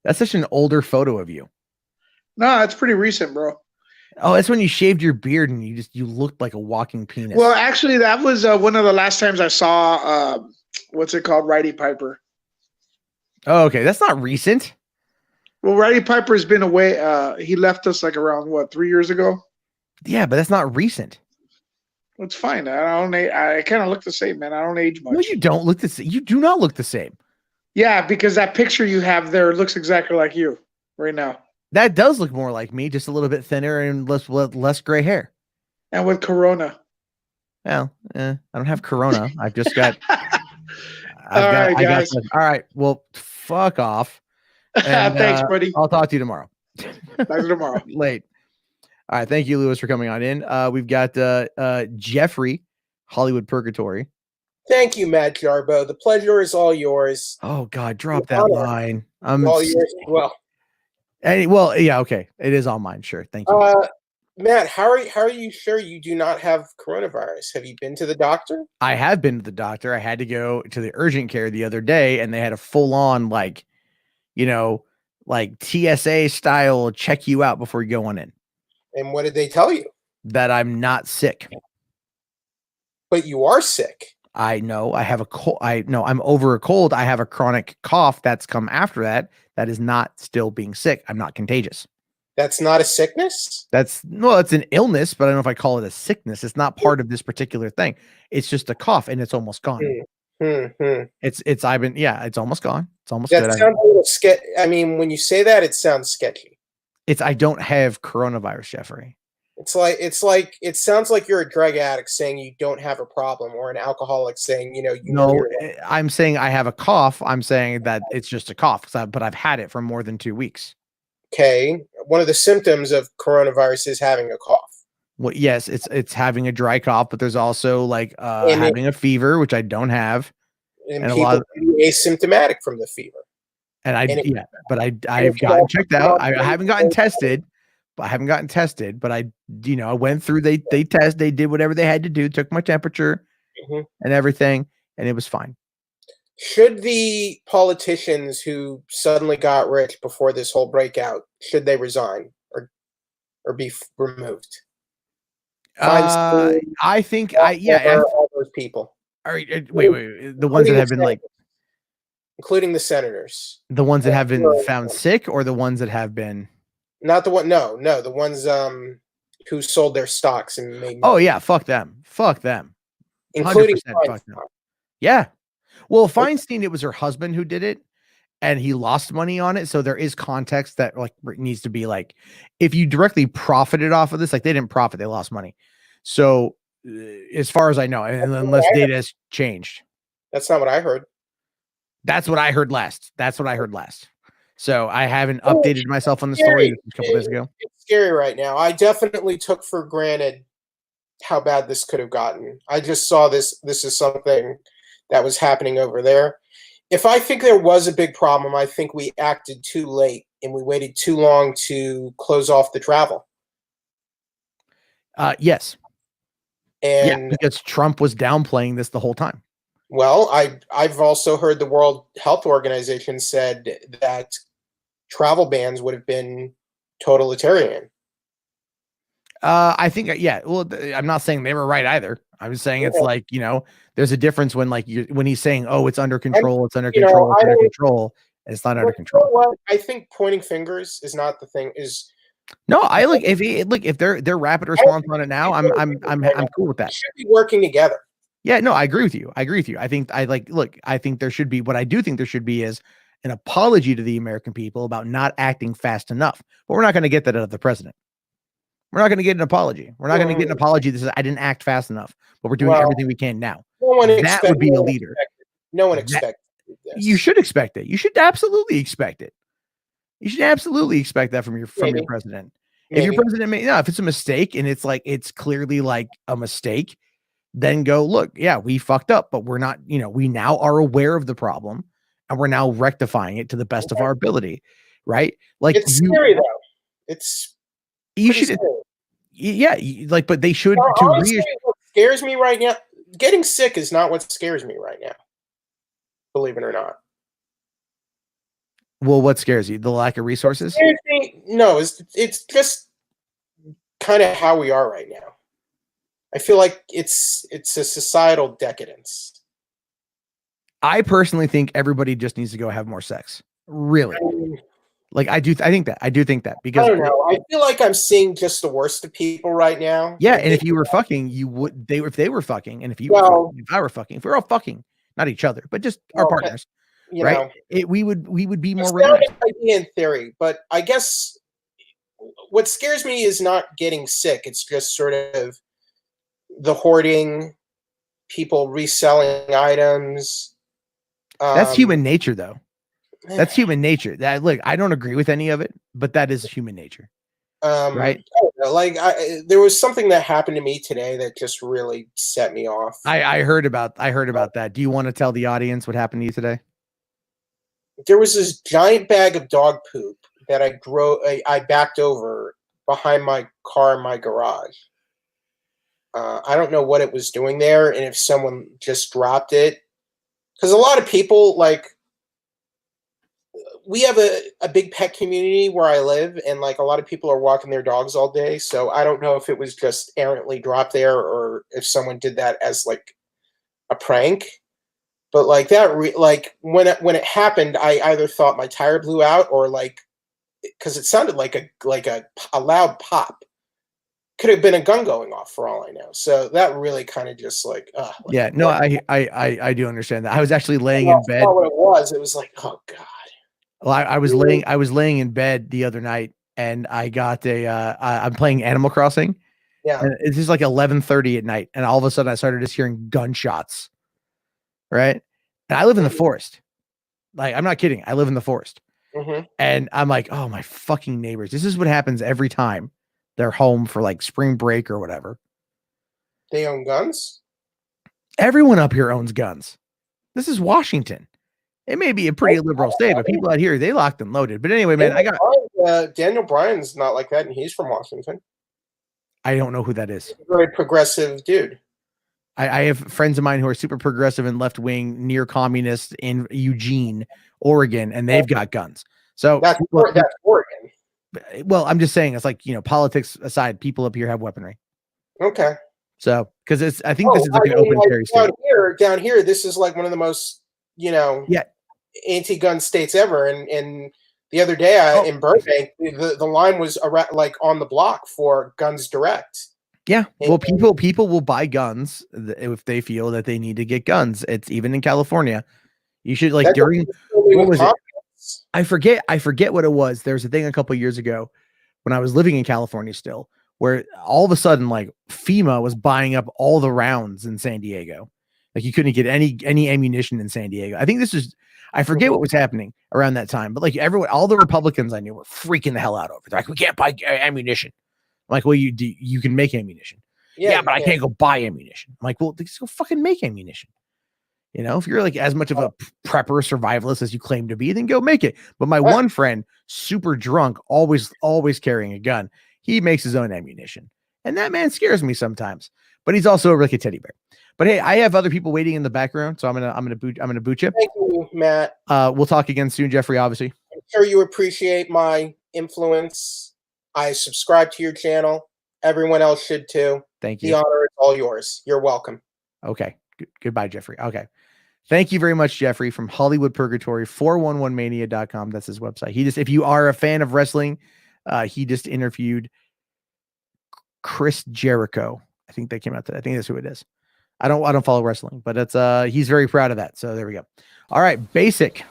Speaker 1: that's such an older photo of you.
Speaker 2: No, it's pretty recent, bro.
Speaker 1: Oh, that's when you shaved your beard and you looked like a walking penis.
Speaker 2: Well, actually, that was one of the last times I saw what's it called, Roddy Piper.
Speaker 1: Oh, okay, that's not recent.
Speaker 2: Well, Roddy Piper's been away. He left us like around 3 years ago.
Speaker 1: Yeah, but that's not recent.
Speaker 2: Well, it's fine. I kind of look the same, man. I don't age much.
Speaker 1: No, you don't look the same. You do not look the same.
Speaker 2: Yeah, because that picture you have there looks exactly like you right now.
Speaker 1: That does look more like me, just a little bit thinner and less gray hair.
Speaker 2: And with Corona.
Speaker 1: Well, I don't have Corona. I've just got.
Speaker 2: All
Speaker 1: right. Well, fuck off. And,
Speaker 2: thanks, buddy.
Speaker 1: I'll talk to you tomorrow.
Speaker 2: Talk tomorrow.
Speaker 1: Late. All right. Thank you, Lewis, for coming on in. We've got Jeffrey, Hollywood Purgatory.
Speaker 3: Thank you, Matt Jarbo. The pleasure is all yours.
Speaker 1: Oh God, drop that line. I'm
Speaker 3: all yours as well.
Speaker 1: Well, yeah, okay. It is all mine. Sure. Thank you.
Speaker 3: Matt, how are you sure you do not have coronavirus? Have you been to the doctor?
Speaker 1: I have been to the doctor. I had to go to the urgent care the other day, and they had a full on like TSA style check you out before you go on in.
Speaker 3: And what did they tell you?
Speaker 1: That I'm not sick.
Speaker 3: But you are sick.
Speaker 1: I know I have a cold. I'm over a cold. I have a chronic cough that's come after that. That is not still being sick. I'm not contagious.
Speaker 3: That's not a sickness?
Speaker 1: It's an illness, but I don't know if I call it a sickness. It's not part of this particular thing. It's just a cough and it's almost gone. It's almost gone. It's almost
Speaker 3: that
Speaker 1: good.
Speaker 3: Sounds a little sketchy. I mean, when you say that, it sounds sketchy.
Speaker 1: I don't have coronavirus, Jeffrey.
Speaker 3: It sounds like you're a drug addict saying you don't have a problem, or an alcoholic saying,
Speaker 1: I'm saying I have a cough. I'm saying that it's just a cough, but I've had it for more than 2 weeks.
Speaker 3: Okay. One of the symptoms of coronavirus is having a cough.
Speaker 1: Well, yes, it's having a dry cough, but there's also like
Speaker 3: And
Speaker 1: having a fever, which I don't have,
Speaker 3: and
Speaker 1: and a
Speaker 3: people
Speaker 1: lot.
Speaker 3: can be asymptomatic from the fever.
Speaker 1: And
Speaker 3: And it,
Speaker 1: yeah, but
Speaker 3: and
Speaker 1: I've
Speaker 3: it can
Speaker 1: gotten
Speaker 3: also
Speaker 1: checked
Speaker 3: come
Speaker 1: out.
Speaker 3: on
Speaker 1: I haven't gotten tested, but I haven't gotten tested. But I went through. They did whatever they had to do, took my temperature
Speaker 3: Mhm.
Speaker 1: and everything, and it was fine.
Speaker 3: Should the politicians who suddenly got rich before this whole breakout, should they resign or be removed? Feinstein,
Speaker 1: I think
Speaker 3: all those people,
Speaker 1: all right, wait. The ones that have been like
Speaker 3: including the senators.
Speaker 1: the ones that have been
Speaker 3: Sure.
Speaker 1: found sick, or the ones that have been.
Speaker 3: Not the one. No, the ones who sold their stocks and made
Speaker 1: Oh
Speaker 3: money,
Speaker 1: yeah, fuck them. Fuck them.
Speaker 3: including
Speaker 1: 100% fuck them.
Speaker 3: Feinstein.
Speaker 1: Yeah. Well, Feinstein, it was her husband who did it, and he lost money on it. So there is context that like needs to be like, if you directly profited off of this, like they didn't profit, they lost money. So as far as I know, and unless data has changed,
Speaker 3: That's not what I heard.
Speaker 1: that's what I heard last. So I haven't updated myself on the story. This was a couple days ago.
Speaker 3: It's scary right now. I definitely took for granted how bad this could have gotten. I just saw this. This is something that was happening over there. If I think there was a big problem, I think we acted too late and we waited too long to close off the travel.
Speaker 1: Yes.
Speaker 3: And
Speaker 1: because Trump was downplaying this the whole time.
Speaker 3: well, I've also heard the World Health Organization said that travel bans would have been totalitarian.
Speaker 1: I think, yeah. Well, I'm not saying they were right either. I'm saying it's like, there's a difference when like when he's saying, "Oh, it's under control, it's under control, it's under control," and it's not under control.
Speaker 3: You know what? I think pointing fingers is not the thing.
Speaker 1: No, I like if their rapid response on it now, I'm cool with that.
Speaker 3: We should be working together.
Speaker 1: Yeah, no, I agree with you. I think I think there should be, what I do think there should be is an apology to the American people about not acting fast enough. But we're not going to get that out of the president. We're not going to get an apology. We're not going to get an apology that says I didn't act fast enough, but we're doing everything we can now. That would be a leader.
Speaker 3: No one expected this.
Speaker 1: You should expect it. You should absolutely expect it. You should absolutely expect that from your president. If your president if it's a mistake and it's like it's clearly like a mistake, then go look. Yeah, we fucked up, but we're not. We now are aware of the problem, and we're now rectifying it to the best of our ability. Right? Like
Speaker 3: it's scary though. It's
Speaker 1: you should.
Speaker 3: Scary.
Speaker 1: Yeah, like, but they should.
Speaker 3: Honestly, what scares me right now, getting sick is not what scares me right now. Believe it or not.
Speaker 1: Well, what scares you? The lack of resources?
Speaker 3: No, it's just kind of how we are right now. I feel like it's a societal decadence.
Speaker 1: I personally think everybody just needs to go have more sex. Really. Like I do think that because
Speaker 3: I don't know. I feel like I'm seeing just the worst of people right now.
Speaker 1: Yeah, and if you were fucking, if they were fucking, and if I were fucking, if we're all fucking, not each other, but just our partners, right? We would be more relaxed.
Speaker 3: In theory, but I guess what scares me is not getting sick. It's just sort of the hoarding, people reselling items.
Speaker 1: That's human nature, though. That's human nature. That look, I don't agree with any of it, but that is human nature. Right?
Speaker 3: Like there was something that happened to me today that just really set me off.
Speaker 1: I heard about that. Do you want to tell the audience what happened to you today?
Speaker 3: There was this giant bag of dog poop that I backed over behind my car in my garage. I don't know what it was doing there, and if someone just dropped it, because a lot of people like. We have a big pet community where I live, and like a lot of people are walking their dogs all day. So I don't know if it was just errantly dropped there or if someone did that as like a prank. But like that, when it happened, I either thought my tire blew out or like because it sounded like a loud pop. Could have been a gun going off for all I know. So that really kind of just like
Speaker 1: yeah, no, I do understand that. I was actually laying in bed.
Speaker 3: What it was like, oh god.
Speaker 1: Well, I was laying in bed the other night, and I got I'm playing Animal Crossing.
Speaker 3: Yeah,
Speaker 1: and it's just like 11:30 at night, and all of a sudden I started just hearing gunshots. Right, and I live in the forest. Like I'm not kidding, I live in the forest, and I'm like, oh my fucking neighbors! This is what happens every time their home for like spring break or whatever.
Speaker 3: They own guns?
Speaker 1: Everyone up here owns guns. This is Washington. It may be a pretty liberal state, but people out here, they locked and loaded. But anyway, man,
Speaker 3: Daniel Bryan's not like that, and he's from Washington.
Speaker 1: I don't know who that is.
Speaker 3: He's a very progressive dude.
Speaker 1: I have friends of mine who are super progressive and left wing, near communist in Eugene, Oregon, and they've got guns. So
Speaker 3: that's Oregon.
Speaker 1: Well, I'm just saying, it's like, politics aside, people up here have weaponry.
Speaker 3: Okay.
Speaker 1: So, because I think this is like an open carry state.
Speaker 3: Down here, this is like one of the most,
Speaker 1: yeah,
Speaker 3: anti-gun states ever. And the other day in Burbank, the line was around, like on the block for Guns Direct.
Speaker 1: Yeah, well, people will buy guns if they feel that they need to get guns. It's even in California. You should like during what was it? I forget what it was. There was a thing a couple of years ago when I was living in California still, where all of a sudden like FEMA was buying up all the rounds in San Diego. Like you couldn't get any ammunition in San Diego. I think I forget what was happening around that time, but like all the Republicans I knew were freaking the hell out over it. They're like, we can't buy ammunition. I'm like, well, you can make ammunition. Yeah, but I can't go buy ammunition. I'm like, well, just go fucking make ammunition. If you're like as much of a prepper survivalist as you claim to be, then go make it. But my one friend, super drunk, always carrying a gun. He makes his own ammunition, and that man scares me sometimes. But he's also like a teddy bear. But hey, I have other people waiting in the background, so I'm gonna boot you.
Speaker 3: Thank you, Matt.
Speaker 1: We'll talk again soon, Jeffrey. Obviously,
Speaker 3: I'm sure you appreciate my influence. I subscribe to your channel. Everyone else should too.
Speaker 1: Thank you.
Speaker 3: The honor is all yours. You're welcome.
Speaker 1: Okay. Goodbye, Jeffrey. Okay. Thank you very much, Jeffrey, from Hollywood Purgatory, 411mania.com. That's his website. If you are a fan of wrestling, he just interviewed Chris Jericho. I think that came out today. I think that's who it is. I don't follow wrestling, but he's very proud of that. So there we go. All right. Basic.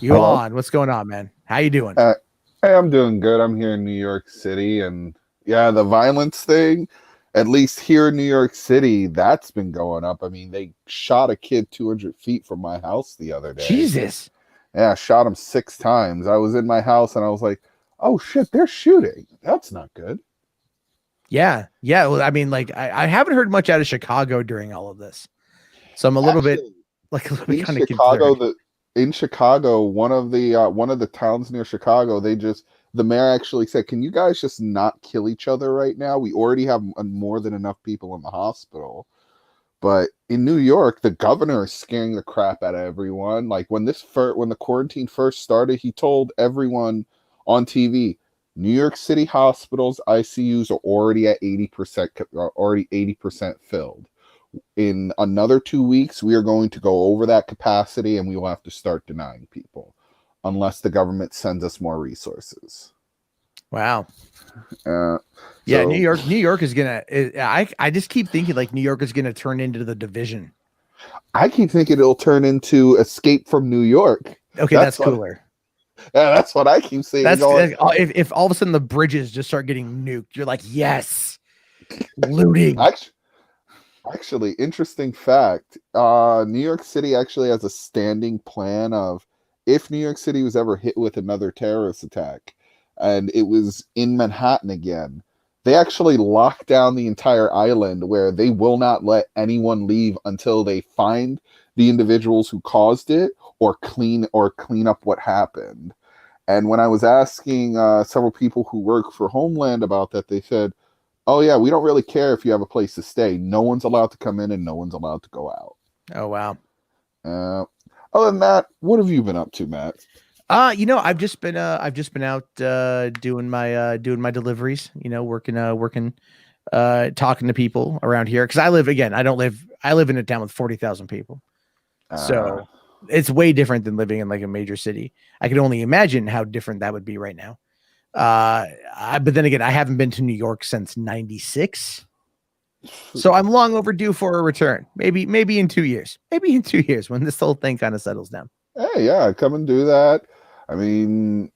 Speaker 1: You on? What's going on, man? How you doing?
Speaker 4: Hey, I'm doing good. I'm here in New York City, and yeah, the violence thing, at least here in New York City, that's been going up. I mean, they shot a kid 200 feet from my house the other day.
Speaker 1: Jesus.
Speaker 4: Yeah, shot him 6 times. I was in my house, and I was like, oh, shit, they're shooting. That's not good.
Speaker 1: Yeah. Well, I mean, like, I haven't heard much out of Chicago during all of this. So I'm a little bit kind of concerned.
Speaker 4: In Chicago, one of the towns near Chicago, the mayor actually said, can you guys just not kill each other right now? We already have more than enough people in the hospital. But in New York, the governor is scaring the crap out of everyone. Like when the quarantine first started, he told everyone on TV, New York City hospitals, ICUs are already at 80% filled. In another 2 weeks, we are going to go over that capacity, and we will have to start denying people unless the government sends us more resources.
Speaker 1: Wow.
Speaker 4: Yeah,
Speaker 1: New York is gonna. I just keep thinking like New York is gonna turn into The Division.
Speaker 4: I keep thinking it'll turn into Escape from New York.
Speaker 1: Okay, that's cooler.
Speaker 4: Yeah, that's what I keep saying.
Speaker 1: If all of a sudden the bridges just start getting nuked, you're like, yes, looting.
Speaker 4: Actually, interesting fact. New York City actually has a standing plan of if New York City was ever hit with another terrorist attack, and it was in Manhattan again, they actually lock down the entire island where they will not let anyone leave until they find the individuals who caused it or clean up what happened. And when I was asking several people who work for Homeland about that, they said, oh yeah, we don't really care if you have a place to stay. No one's allowed to come in and no one's allowed to go out.
Speaker 1: Oh wow.
Speaker 4: Other than that, what have you been up to, Matt?
Speaker 1: I've just been out doing my deliveries, working talking to people around here cuz I live in a town with 40,000 people. So it's way different than living in like a major city. I can only imagine how different that would be right now. But then again, I haven't been to New York since 96. So I'm long overdue for a return. Maybe in 2 years. Maybe in 2 years when this whole thing kind of settles down.
Speaker 4: Hey, yeah, come and do that. I mean,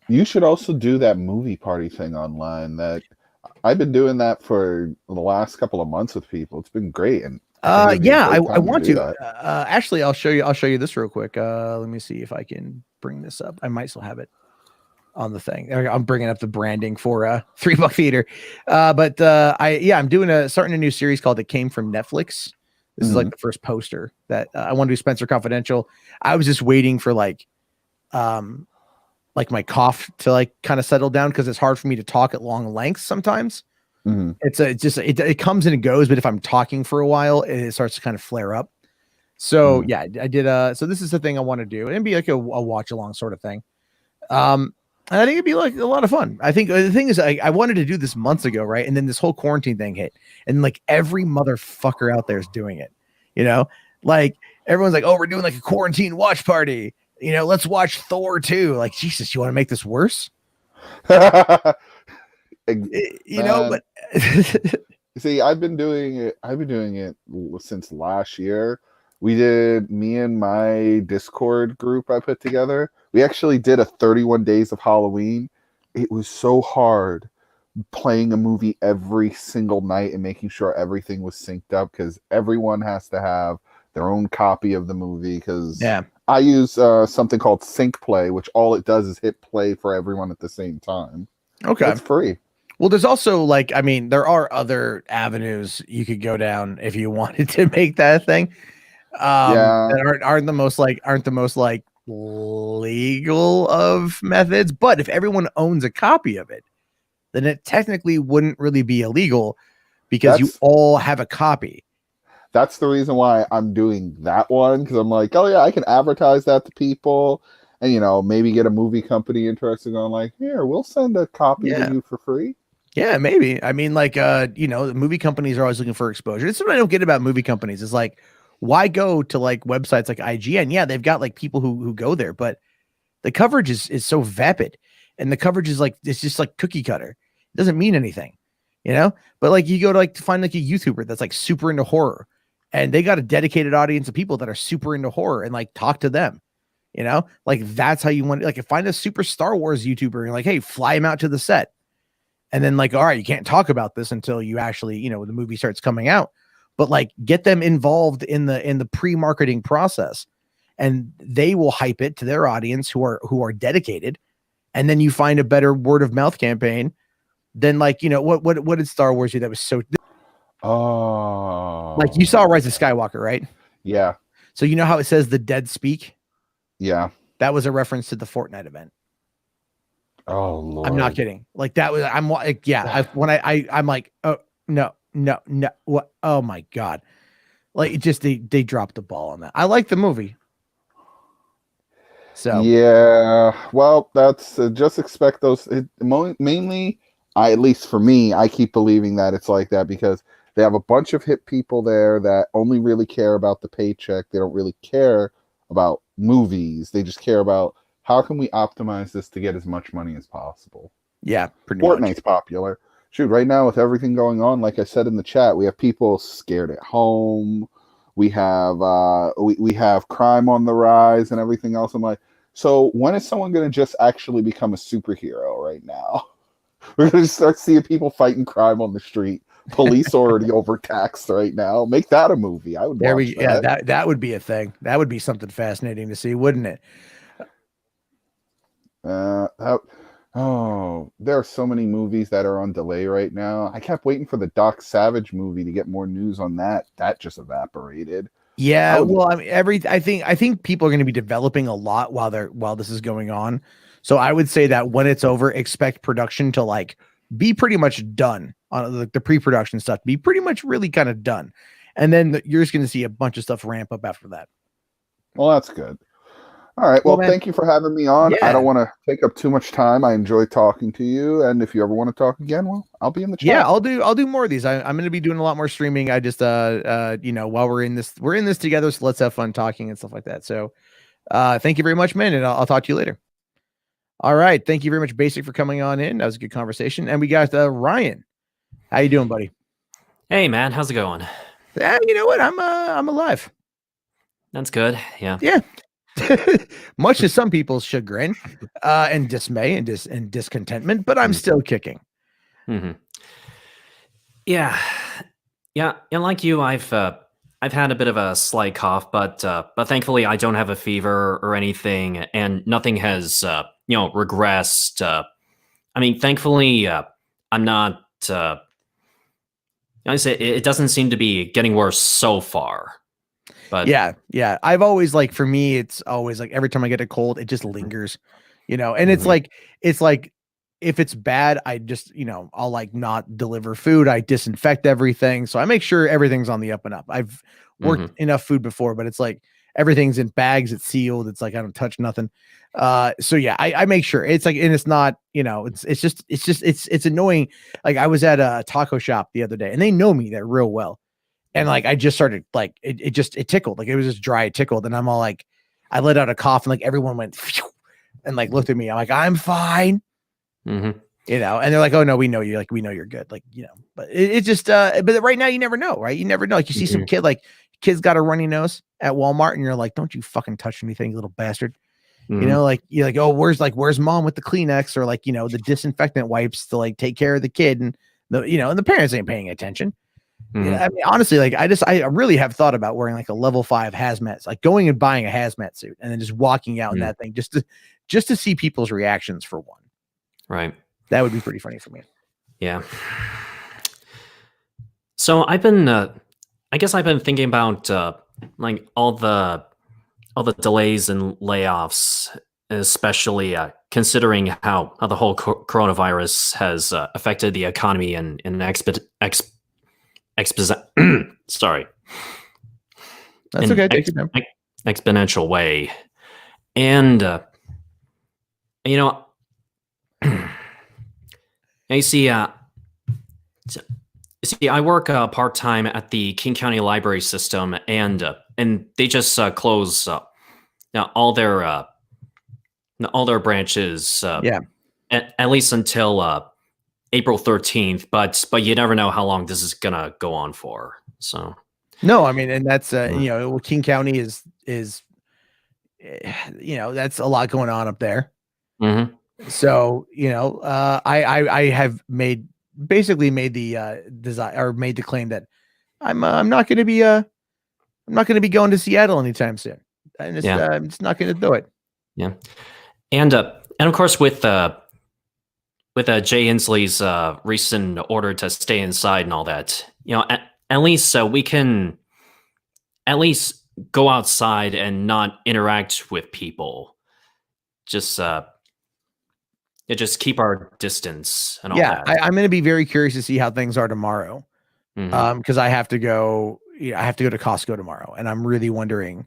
Speaker 4: you should also do that movie party thing online. That I've been doing that for the last couple of months with people. It's been great. And
Speaker 1: I want to. Actually, I'll show you this real quick. Let me see if I can bring this up. I might still have it. on the thing. I'm bringing up the branding for $3 Theater. But I'm doing starting a new series called It Came from Netflix. This is like the first poster that I want to do Spencer Confidential. I was just waiting for like my cough to like kind of settle down because it's hard for me to talk at long lengths sometimes. It comes and it goes, but if I'm talking for a while, it starts to kind of flare up. So yeah, I did. So this is the thing I want to do, and it'd be like a watch along sort of thing. And I think it'd be like a lot of fun. I think the thing is, I wanted to do this months ago, right? And then this whole quarantine thing hit, and like every motherfucker out there is doing it. You know, like everyone's like, "Oh, we're doing like a quarantine watch party." You know, let's watch Thor 2. Like, Jesus, you want to make this worse? But
Speaker 4: see, I've been doing it since last year. Me and my Discord group I put together, we actually did a 31 days of Halloween. It was so hard playing a movie every single night and making sure everything was synced up because everyone has to have their own copy of the movie because I use something called Sync Play, which all it does is hit play for everyone at the same time.
Speaker 1: Okay.
Speaker 4: It's free.
Speaker 1: Well, there's also there are other avenues you could go down if you wanted to make that a thing. That aren't the most legal of methods. But if everyone owns a copy of it, then it technically wouldn't really be illegal because you all have a copy.
Speaker 4: That's the reason why I'm doing that one, because I'm like, oh yeah, I can advertise that to people and maybe get a movie company interested on like, here, we'll send a copy to you for free.
Speaker 1: Yeah, maybe. I mean, the movie companies are always looking for exposure. It's something I don't get about movie companies. It's like, why go to like websites like IGN? Yeah, they've got like people who go there, but the coverage is so vapid, and the coverage is like it's just like cookie cutter. It doesn't mean anything, But like you go to find like a YouTuber that's like super into horror, and they got a dedicated audience of people that are super into horror, and like talk to them. Like that's how you want. Like, find a super Star Wars YouTuber and like, hey, fly him out to the set, and then like, all right, you can't talk about this until you actually, the movie starts coming out. But like, get them involved in the pre-marketing process, and they will hype it to their audience who are dedicated, and then you find a better word of mouth campaign than like what did Star Wars do that was so.
Speaker 4: Oh,
Speaker 1: like you saw Rise of Skywalker, right?
Speaker 4: Yeah.
Speaker 1: So you know how it says the dead speak?
Speaker 4: Yeah.
Speaker 1: That was a reference to the Fortnite event.
Speaker 4: Oh Lord.
Speaker 1: I'm not kidding. Like that was. I'm like, yeah. I'm like, oh no. What? Oh my God. Like it just they dropped the ball on that. I like the movie. So
Speaker 4: yeah, well, that's just expect those. Mainly, at least for me, I keep believing that it's like that because they have a bunch of hit people there that only really care about the paycheck. They don't really care about movies. They just care about how can we optimize this to get as much money as possible.
Speaker 1: Yeah, pretty
Speaker 4: Fortnite's
Speaker 1: much.
Speaker 4: popular. Shoot, right now with everything going on, like I said in the chat, we have people scared at home. We have we have crime on the rise and everything else. I'm like, so when is someone going to just actually become a superhero right now? We're going to start seeing people fighting crime on the street. Police already overtaxed right now. Make that a movie. I would. Watch that.
Speaker 1: Yeah, that would be a thing. That would be something fascinating to see, wouldn't it?
Speaker 4: There are so many movies that are on delay right now. I kept waiting for the Doc Savage movie to get more news on that. That just evaporated.
Speaker 1: Yeah, well, I mean, I think people are going to be developing a lot while this is going on. So I would say that when it's over, expect production to like be pretty much done on the pre-production stuff. Be pretty much really kind of done, and then you're just going to see a bunch of stuff ramp up after that.
Speaker 4: Well, that's good. All right. Well, thank you for having me on. Yeah. I don't want to take up too much time. I enjoy talking to you, and if you ever want to talk again, well, I'll be in the chat.
Speaker 1: Yeah, I'll do more of these. I'm going to be doing a lot more streaming. I just while we're in this together, so let's have fun talking and stuff like that. So, thank you very much, man, and I'll talk to you later. All right, thank you very much, Basic, for coming on in. That was a good conversation, and we got Ryan. How you doing, buddy?
Speaker 5: Hey, man, how's it going?
Speaker 1: You know what? I'm alive.
Speaker 5: That's good. Yeah.
Speaker 1: Yeah. Much to some people's chagrin and dismay and discontentment, but I'm still kicking.
Speaker 5: Mm-hmm. Yeah. Like you, I've I've had a bit of a slight cough, but thankfully I don't have a fever or anything, and nothing has regressed. I mean, thankfully I'm not. I say it doesn't seem to be getting worse so far. But
Speaker 1: yeah. I've always like for me, it's always like every time I get a cold, it just lingers, and it's
Speaker 5: Mhm.
Speaker 1: like if it's bad, I just I'll like not deliver food. I disinfect everything, so I make sure everything's on the up and up. I've worked
Speaker 5: Mhm.
Speaker 1: enough food before, but it's like everything's in bags, it's sealed. It's like I don't touch nothing. So yeah, I make sure it's like, and it's not, it's annoying. Like I was at a taco shop the other day, and they know me there real well. And like I just started like it tickled, like it was just dry, it tickled, and I'm all like, I let out a cough, and like everyone went phew, and like looked at me. I'm like, I'm fine,
Speaker 5: Mhm.
Speaker 1: and they're like, oh no, we know you, like we know you're good, like but it just but right now you never know, right? You never know. Like you see some
Speaker 5: Mhm.
Speaker 1: kid, like kid's got a runny nose at Walmart, and you're like, don't you fucking touch anything, you little bastard.
Speaker 5: Mhm.
Speaker 1: Like you're like, oh, where's mom with the Kleenex or like the disinfectant wipes to like take care of the kid, and and the parents ain't paying attention. Yeah,
Speaker 5: Mhm.
Speaker 1: I mean, honestly, like I really have thought about wearing like a level 5 hazmat, like going and buying a hazmat suit and then just walking out in
Speaker 5: Mhm.
Speaker 1: that thing just to see people's reactions for one.
Speaker 5: Right.
Speaker 1: That would be pretty funny for me.
Speaker 5: Yeah. So I guess I've been thinking about like all the delays and layoffs, especially considering how the whole coronavirus has affected the economy in an sorry,
Speaker 1: That's
Speaker 5: an
Speaker 1: okay. Take your time.
Speaker 5: exponential way. And you know, I see. See, I work part time at the King County Library System, and they just close now all their branches
Speaker 1: Yeah.
Speaker 5: at least until April 13th. But you never know how long this is gonna go on for. So
Speaker 1: No, I mean, and that's
Speaker 5: mm,
Speaker 1: King County is that's a lot going on up there.
Speaker 5: mhm.
Speaker 1: So, I have basically made the design or made the claim that I'm not going to be I'm not going to be going to Seattle anytime soon.
Speaker 5: Yeah,
Speaker 1: I'm just not going to do it.
Speaker 5: yeah, and of course with Jay Inslee's recent order to stay inside and all that, at least we can at least go outside and not interact with people. Just just keep our distance and all
Speaker 1: Yeah,
Speaker 5: that.
Speaker 1: I'm going to be very curious to see how things are tomorrow.
Speaker 5: Hmm.
Speaker 1: Because I have to go. I have to go to Costco tomorrow, and I'm really wondering,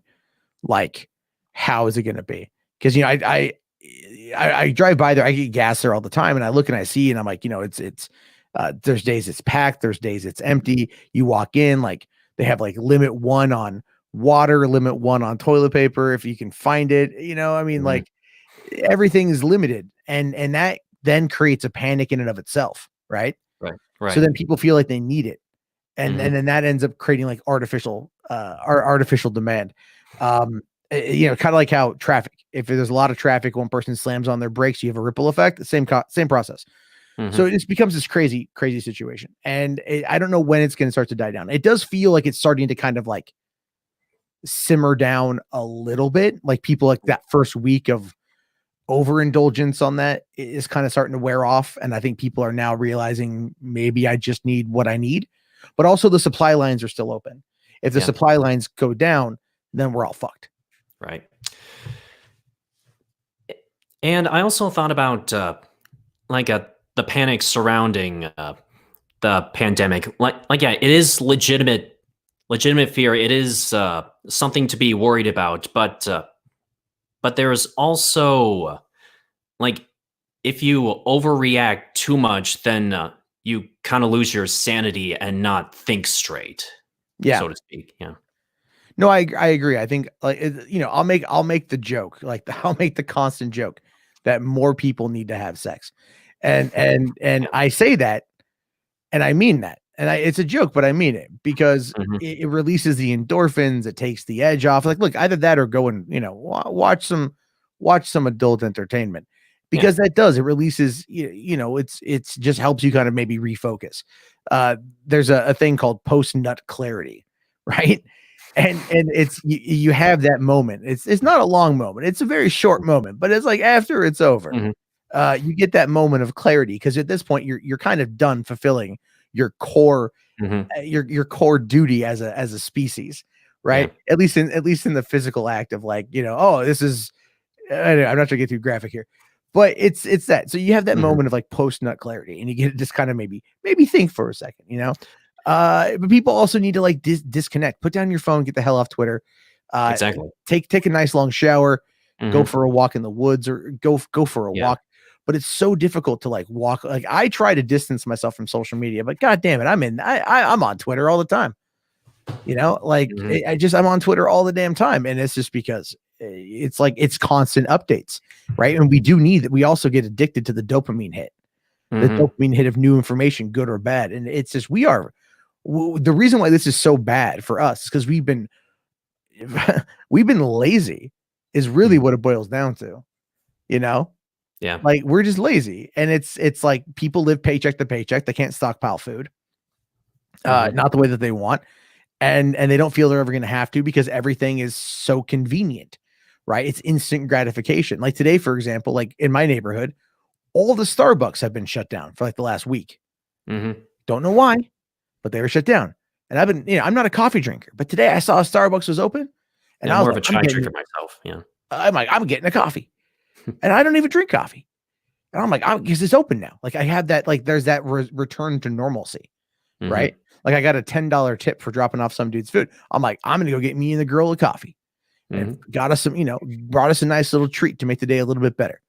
Speaker 1: like, how is it going to be? Because I drive by there, I get gas there all the time, and I look and I see, and I'm like, it's there's days it's packed, there's days it's empty. You walk in, like they have like limit 1 on water, limit 1 on toilet paper if you can find it. I mean,
Speaker 5: Hmm.
Speaker 1: like everything is limited, and that then creates a panic in and of itself, right?
Speaker 5: Right.
Speaker 1: So
Speaker 5: Right.
Speaker 1: then people feel like they need it, and
Speaker 5: Hmm.
Speaker 1: then that ends up creating like artificial demand. Kind of like how traffic. If there's a lot of traffic, one person slams on their brakes, you have a ripple effect. The same process. So
Speaker 5: Hmm.
Speaker 1: it just becomes this crazy situation, and I don't know when it's going to start to die down. It does feel like it's starting to kind of like simmer down a little bit. Like people like that first week of overindulgence on that is kind of starting to wear off, and I think people are now realizing maybe I just need what I need. But also the supply lines are still open. If the
Speaker 5: Yeah.
Speaker 1: supply lines go down, then we're all fucked.
Speaker 5: Right. And I also thought about like the panic surrounding the pandemic. Yeah, it is legitimate fear. It is something to be worried about. But there's also like if you overreact too much, then you kind of lose your sanity and not think straight,
Speaker 1: Yeah.
Speaker 5: so to speak. Yeah.
Speaker 1: No, I agree. I think like I'll make the joke, like I'll make the constant joke that more people need to have sex. And I say that and I mean that. And it's a joke, but I mean it because
Speaker 5: Mhm.
Speaker 1: it releases the endorphins, it takes the edge off. Like, look, either that or go and, watch some adult entertainment
Speaker 5: Yeah.
Speaker 1: because that does, it releases, it's just helps you kind of maybe refocus. There's a thing called post nut clarity, right? and it's you have that moment. It's not a long moment. It's a very short moment, but it's like after it's over,
Speaker 5: Mhm.
Speaker 1: you get that moment of clarity because at this point you're kind of done fulfilling your core
Speaker 5: Mhm.
Speaker 1: your core duty as a species, right? At least in the physical act of like, oh, this is I'm not trying to get too graphic here, but it's that. So you have that
Speaker 5: Mhm.
Speaker 1: moment of like post nut clarity, and you get to just kind of maybe think for a second, but people also need to like disconnect, put down your phone, get the hell off Twitter,
Speaker 5: Exactly.
Speaker 1: take a nice long shower, go
Speaker 5: Mhm.
Speaker 1: for a walk in the woods, or go for a
Speaker 5: Yeah.
Speaker 1: walk. But it's so difficult to like walk. Like I try to distance myself from social media, but god damn it, I'm on Twitter all the time. Like
Speaker 5: Mhm.
Speaker 1: I'm on Twitter all the damn time, and it's just because it's like it's constant updates, right? And we do need that. We also get addicted to the dopamine hit, the
Speaker 5: Mhm.
Speaker 1: dopamine hit of new information, good or bad. And it's just the reason why this is so bad for us is because we've been lazy, is really
Speaker 5: Mhm.
Speaker 1: what it boils down to. You know,
Speaker 5: Yeah.
Speaker 1: like we're just lazy, and it's like people live paycheck to paycheck. They can't stockpile food,
Speaker 5: Mhm.
Speaker 1: not the way that they want. And they don't feel they're ever going to have to because everything is so convenient, right? It's instant gratification. Like today, for example, like in my neighborhood, all the Starbucks have been shut down for like the last week.
Speaker 5: Mhm.
Speaker 1: Don't know why, but they were shut down. And I've been, I'm not a coffee drinker, but today I saw a Starbucks was open, and
Speaker 5: Yeah, I'm
Speaker 1: I was
Speaker 5: more of
Speaker 1: like,
Speaker 5: a chai drinker myself. Yeah.
Speaker 1: I'm getting a coffee, and I don't even drink coffee. And I'm like, because it's open now. Like I have that, like there's that return to normalcy, right?
Speaker 5: Mhm.
Speaker 1: Like I got a $10 tip for dropping off some dude's food. I'm like, I'm gonna go get me and the girl a coffee, and
Speaker 5: Mhm.
Speaker 1: got us some, brought us a nice little treat to make the day a little bit better.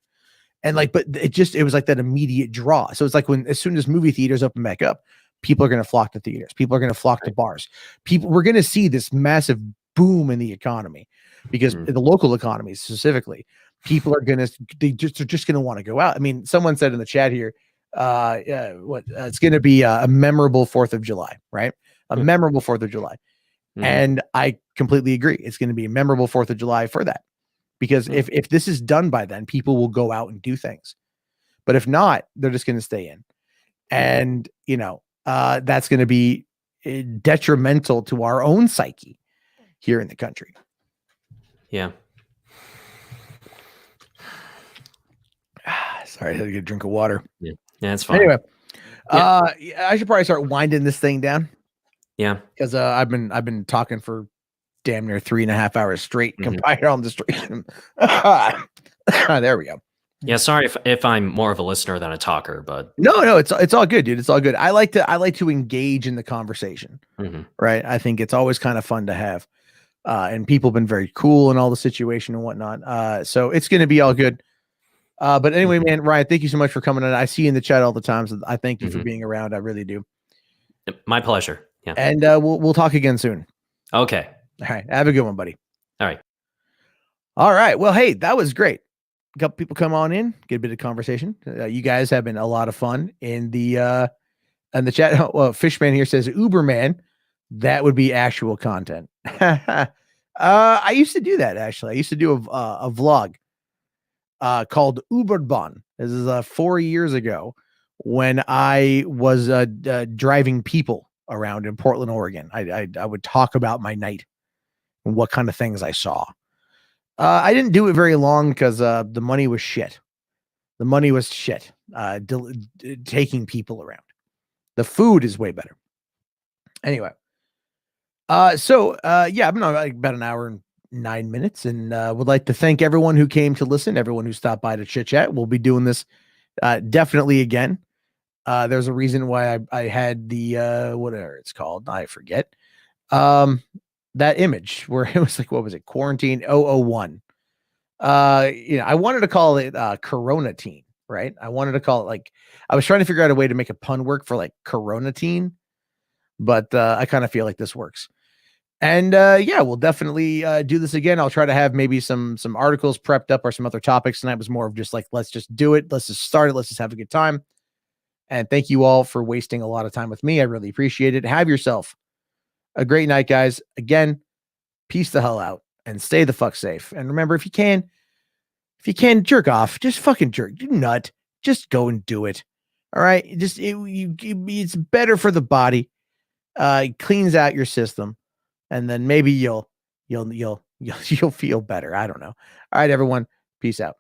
Speaker 1: And like, but it was like that immediate draw. So it's like as soon as movie theaters open back up, people are going to flock to theaters. People are going to flock to
Speaker 5: Right.
Speaker 1: bars. We're going to see this massive boom in the economy because
Speaker 5: Mhm.
Speaker 1: the local economy specifically, people are they're just going to want to go out. I mean, someone said in the chat here, it's going to be a memorable 4th of July, right? A
Speaker 5: Hmm.
Speaker 1: memorable 4th of July.
Speaker 5: Mhm.
Speaker 1: And I completely agree. It's going to be a memorable 4th of July for that. Because
Speaker 5: Yeah.
Speaker 1: if this is done by then, people will go out and do things. But if not, they're just going to stay in. And, that's going to be detrimental to our own psyche here in the country.
Speaker 5: Yeah.
Speaker 1: Sorry, I had to get a drink of water.
Speaker 5: Yeah. Yeah, it's fine.
Speaker 1: Anyway,
Speaker 5: Yeah.
Speaker 1: I should probably start winding this thing down
Speaker 5: Yeah.
Speaker 1: because I've been talking for damn near 3.5 hours straight
Speaker 5: Mhm.
Speaker 1: combined on the stream. There we go.
Speaker 5: Yeah. Sorry if I'm more of a listener than a talker, but
Speaker 1: No, it's all good, dude. It's all good. I like to engage in the conversation,
Speaker 5: Mhm.
Speaker 1: right? I think it's always kind of fun to have, and people have been very cool in all the situation and whatnot. So it's going to be all good. But anyway,
Speaker 5: Mhm.
Speaker 1: man, Ryan, thank you so much for coming on. I see you in the chat all the time, so I thank you for
Speaker 5: Mhm.
Speaker 1: being around. I really do.
Speaker 5: My pleasure. Yeah.
Speaker 1: And we'll talk again soon.
Speaker 5: Okay.
Speaker 1: All right, have a good one, buddy.
Speaker 5: All right.
Speaker 1: All right. Well, hey, that was great. A couple people come on in, get a bit of conversation. You guys have been a lot of fun in the chat. Well, Fishman here says Uberman. That would be actual content. I used to do that actually. I used to do a vlog called Uberbahn. This is 4 years ago when I was driving people around in Portland, Oregon. I would talk about my night and what kind of things I saw. I didn't do it very long because the money was shit. The money was shit. Taking people around. The food is way better. Anyway, yeah, I've been on like about an hour and 9 minutes, and would like to thank everyone who came to listen, everyone who stopped by to chit chat. We'll be doing this definitely again. There's a reason why I had the whatever it's called, I forget. That image where it was like, what was it? Quarantine 001. I wanted to call it Corona Teen, right? I wanted to call it like I was trying to figure out a way to make a pun work for like Corona Teen, but I kind of feel like this works. And yeah, we'll definitely do this again. I'll try to have maybe some articles prepped up or some other topics. Tonight was more of just like, let's just do it. Let's just start it. Let's just have a good time. And thank you all for wasting a lot of time with me. I really appreciate it. Have yourself a great night, guys. Again, peace the hell out and stay the fuck safe. And remember, if you can, jerk off, just fucking jerk. You nut. Just go and do it. All right. It's better for the body. It cleans out your system. and then maybe you'll feel better. I don't know. All right, everyone. Peace out.